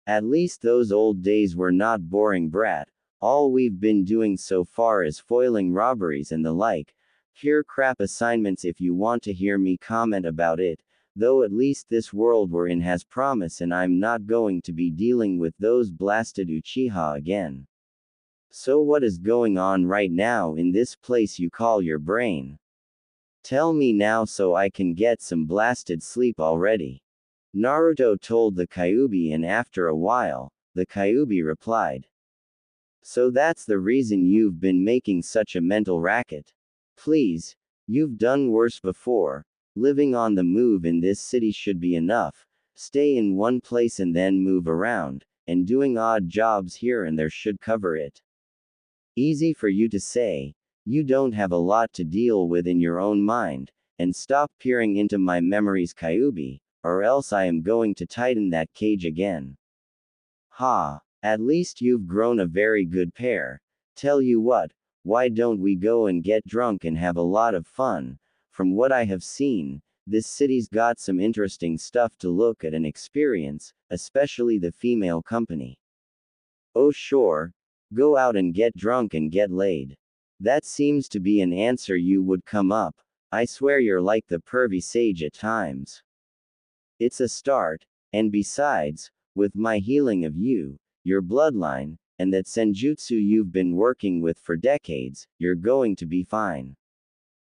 At least those old days were not boring, brat. All we've been doing so far is foiling robberies and the like. Pure crap assignments if you want to hear me comment about it, though at least this world we're in has promise and I'm not going to be dealing with those blasted Uchiha again. So what is going on right now in this place you call your brain? Tell me now so I can get some blasted sleep already." Naruto told the Kyuubi and after a while, the Kyuubi replied. "So that's the reason you've been making such a mental racket? Please, you've done worse before. Living on the move in this city should be enough. Stay in one place and then move around, and doing odd jobs here and there should cover it. Easy for you to say. You don't have a lot to deal with in your own mind, and stop peering into my memories, Kyuubi, or else I am going to tighten that cage again." "Ha, at least you've grown a very good pair. Tell you what, why don't we go and get drunk and have a lot of fun? From what I have seen, this city's got some interesting stuff to look at and experience, especially the female company." "Oh sure. Go out and get drunk and get laid. That seems to be an answer you would come up. I swear you're like the pervy sage at times." "It's a start, and besides, with my healing of you, your bloodline, and that senjutsu you've been working with for decades, you're going to be fine."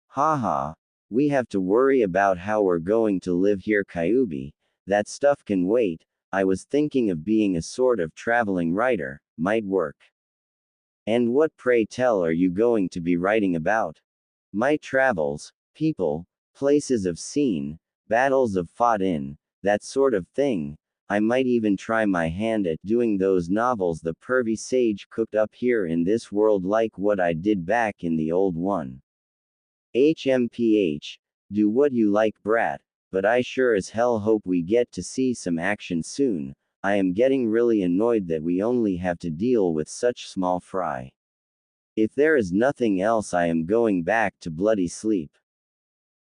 "Haha, we have to worry about how we're going to live here, Kyuubi. That stuff can wait. I was thinking of being a sort of traveling writer, might work." "And what, pray tell, are you going to be writing about?" "My travels, people, places I've seen, battles I've fought in, that sort of thing. I might even try my hand at doing those novels the pervy sage cooked up here in this world like what I did back in the old one. HMPH, do what you like, brat, but I sure as hell hope we get to see some action soon. I am getting really annoyed that we only have to deal with such small fry. If there is nothing else, I am going back to bloody sleep.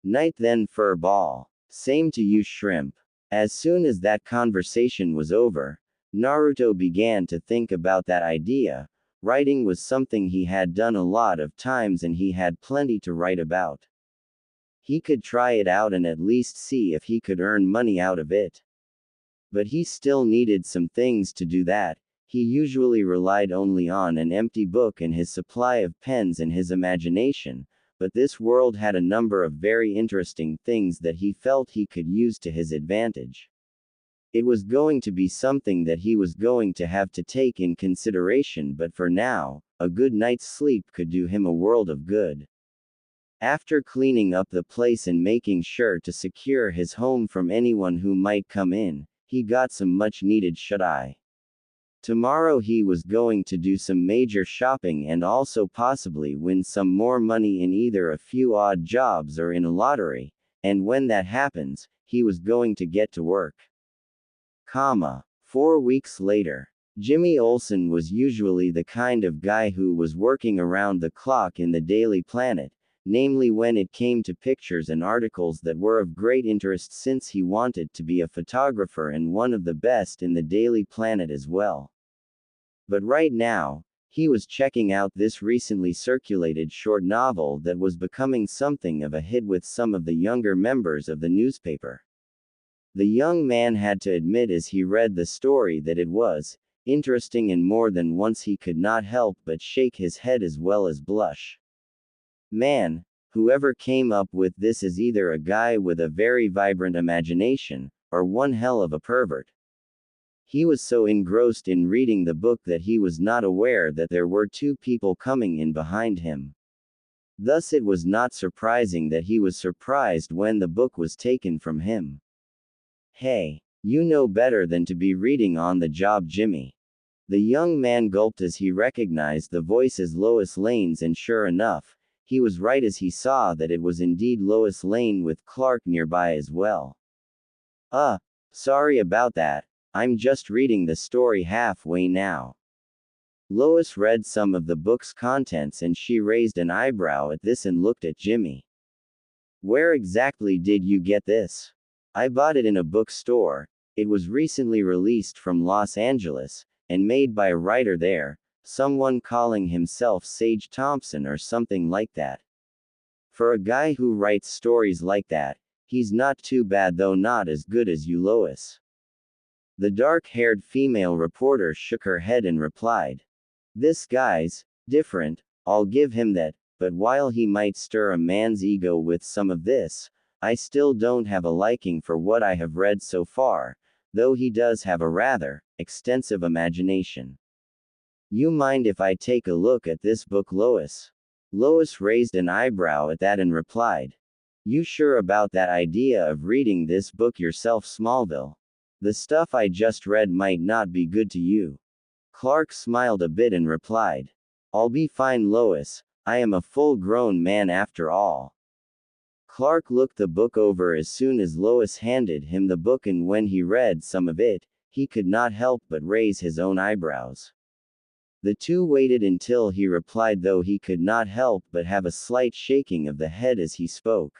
Night then, fur ball. Same to you, shrimp. As soon as that conversation was over, Naruto began to think about that idea. Writing was something he had done a lot of times and he had plenty to write about. He could try it out and at least see if he could earn money out of it. But he still needed some things to do that. He usually relied only on an empty book and his supply of pens and his imagination, but this world had a number of very interesting things that he felt he could use to his advantage. It was going to be something that he was going to have to take in consideration, but for now, a good night's sleep could do him a world of good. After cleaning up the place and making sure to secure his home from anyone who might come in, he got some much-needed shut-eye. Tomorrow he was going to do some major shopping and also possibly win some more money in either a few odd jobs or in a lottery, and when that happens, he was going to get to work. 4 weeks later. Jimmy Olsen was usually the kind of guy who was working around the clock in the Daily Planet, namely when it came to pictures and articles that were of great interest, since he wanted to be a photographer and one of the best in the Daily Planet as well. But right now, he was checking out this recently circulated short novel that was becoming something of a hit with some of the younger members of the newspaper. The young man had to admit as he read the story that it was interesting, and more than once he could not help but shake his head as well as blush. Man, whoever came up with this is either a guy with a very vibrant imagination, or one hell of a pervert. He was so engrossed in reading the book that he was not aware that there were two people coming in behind him. Thus it was not surprising that he was surprised when the book was taken from him. Hey, you know better than to be reading on the job, Jimmy. The young man gulped as he recognized the voice as Lois Lane's, and sure enough, he was right as he saw that it was indeed Lois Lane with Clark nearby as well. Sorry about that, I'm just reading the story halfway now. Lois read some of the book's contents and she raised an eyebrow at this and looked at Jimmy. Where exactly did you get this? I bought it in a bookstore. It was recently released from Los Angeles, and made by a writer there, someone calling himself Sage Thompson or something like that. For a guy who writes stories like that, he's not too bad, though not as good as you, Lois. The dark-haired female reporter shook her head and replied. This guy's different, I'll give him that, but while he might stir a man's ego with some of this, I still don't have a liking for what I have read so far, though he does have a rather extensive imagination. You mind if I take a look at this book, Lois? Lois raised an eyebrow at that and replied. You sure about that idea of reading this book yourself, Smallville? The stuff I just read might not be good to you. Clark smiled a bit and replied. I'll be fine, Lois, I am a full-grown man after all. Clark looked the book over as soon as Lois handed him the book, and when he read some of it, he could not help but raise his own eyebrows. The two waited until he replied, though he could not help but have a slight shaking of the head as he spoke.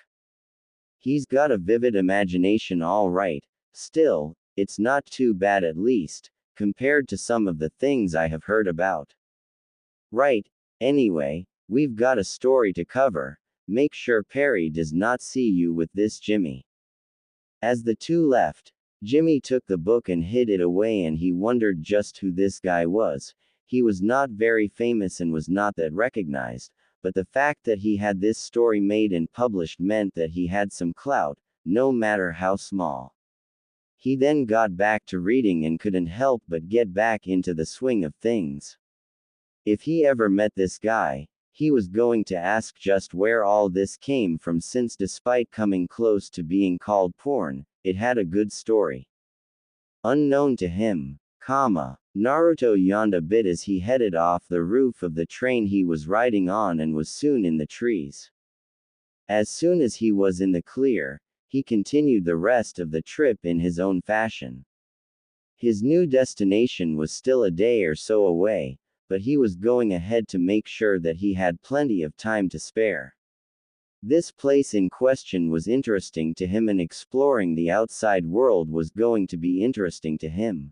He's got a vivid imagination, all right. Still, it's not too bad, at least, compared to some of the things I have heard about. Right, anyway, we've got a story to cover. Make sure Perry does not see you with this, Jimmy. As the two left, Jimmy took the book and hid it away, and he wondered just who this guy was. He was not very famous and was not that recognized, but the fact that he had this story made and published meant that he had some clout, no matter how small. He then got back to reading and couldn't help but get back into the swing of things. If he ever met this guy, he was going to ask just where all this came from, since despite coming close to being called porn, it had a good story. Unknown to him, Naruto yawned a bit as he headed off the roof of the train he was riding on and was soon in the trees. As soon as he was in the clear, he continued the rest of the trip in his own fashion. His new destination was still a day or so away, but he was going ahead to make sure that he had plenty of time to spare. This place in question was interesting to him, and exploring the outside world was going to be interesting to him.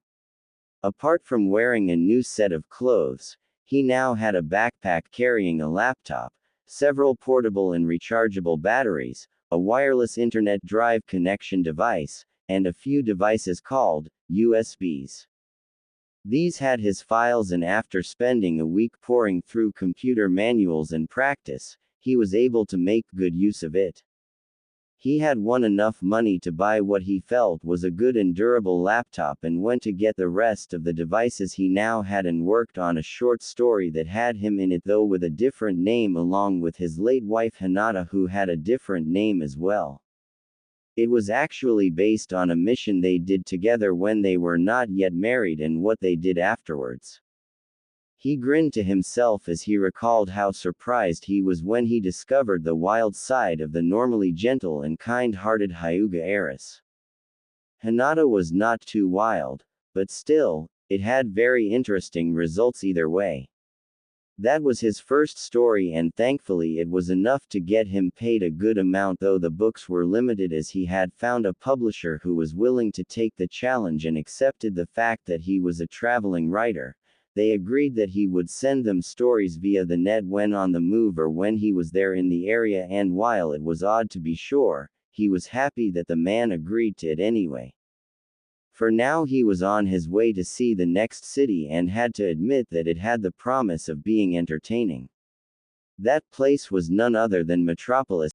Apart from wearing a new set of clothes, he now had a backpack carrying a laptop, several portable and rechargeable batteries, a wireless internet drive connection device, and a few devices called USBs. These had his files, and after spending a week poring through computer manuals and practice, he was able to make good use of it. He had won enough money to buy what he felt was a good and durable laptop and went to get the rest of the devices he now had and worked on a short story that had him in it, though with a different name, along with his late wife Hinata, who had a different name as well. It was actually based on a mission they did together when they were not yet married and what they did afterwards. He grinned to himself as he recalled how surprised he was when he discovered the wild side of the normally gentle and kind-hearted Hyuga heiress. Hinata was not too wild, but still, it had very interesting results either way. That was his first story, and thankfully it was enough to get him paid a good amount, though the books were limited, as he had found a publisher who was willing to take the challenge and accepted the fact that he was a traveling writer. They agreed that he would send them stories via the net when on the move or when he was there in the area, and while it was odd to be sure, he was happy that the man agreed to it anyway. For now he was on his way to see the next city and had to admit that it had the promise of being entertaining. That place was none other than Metropolis.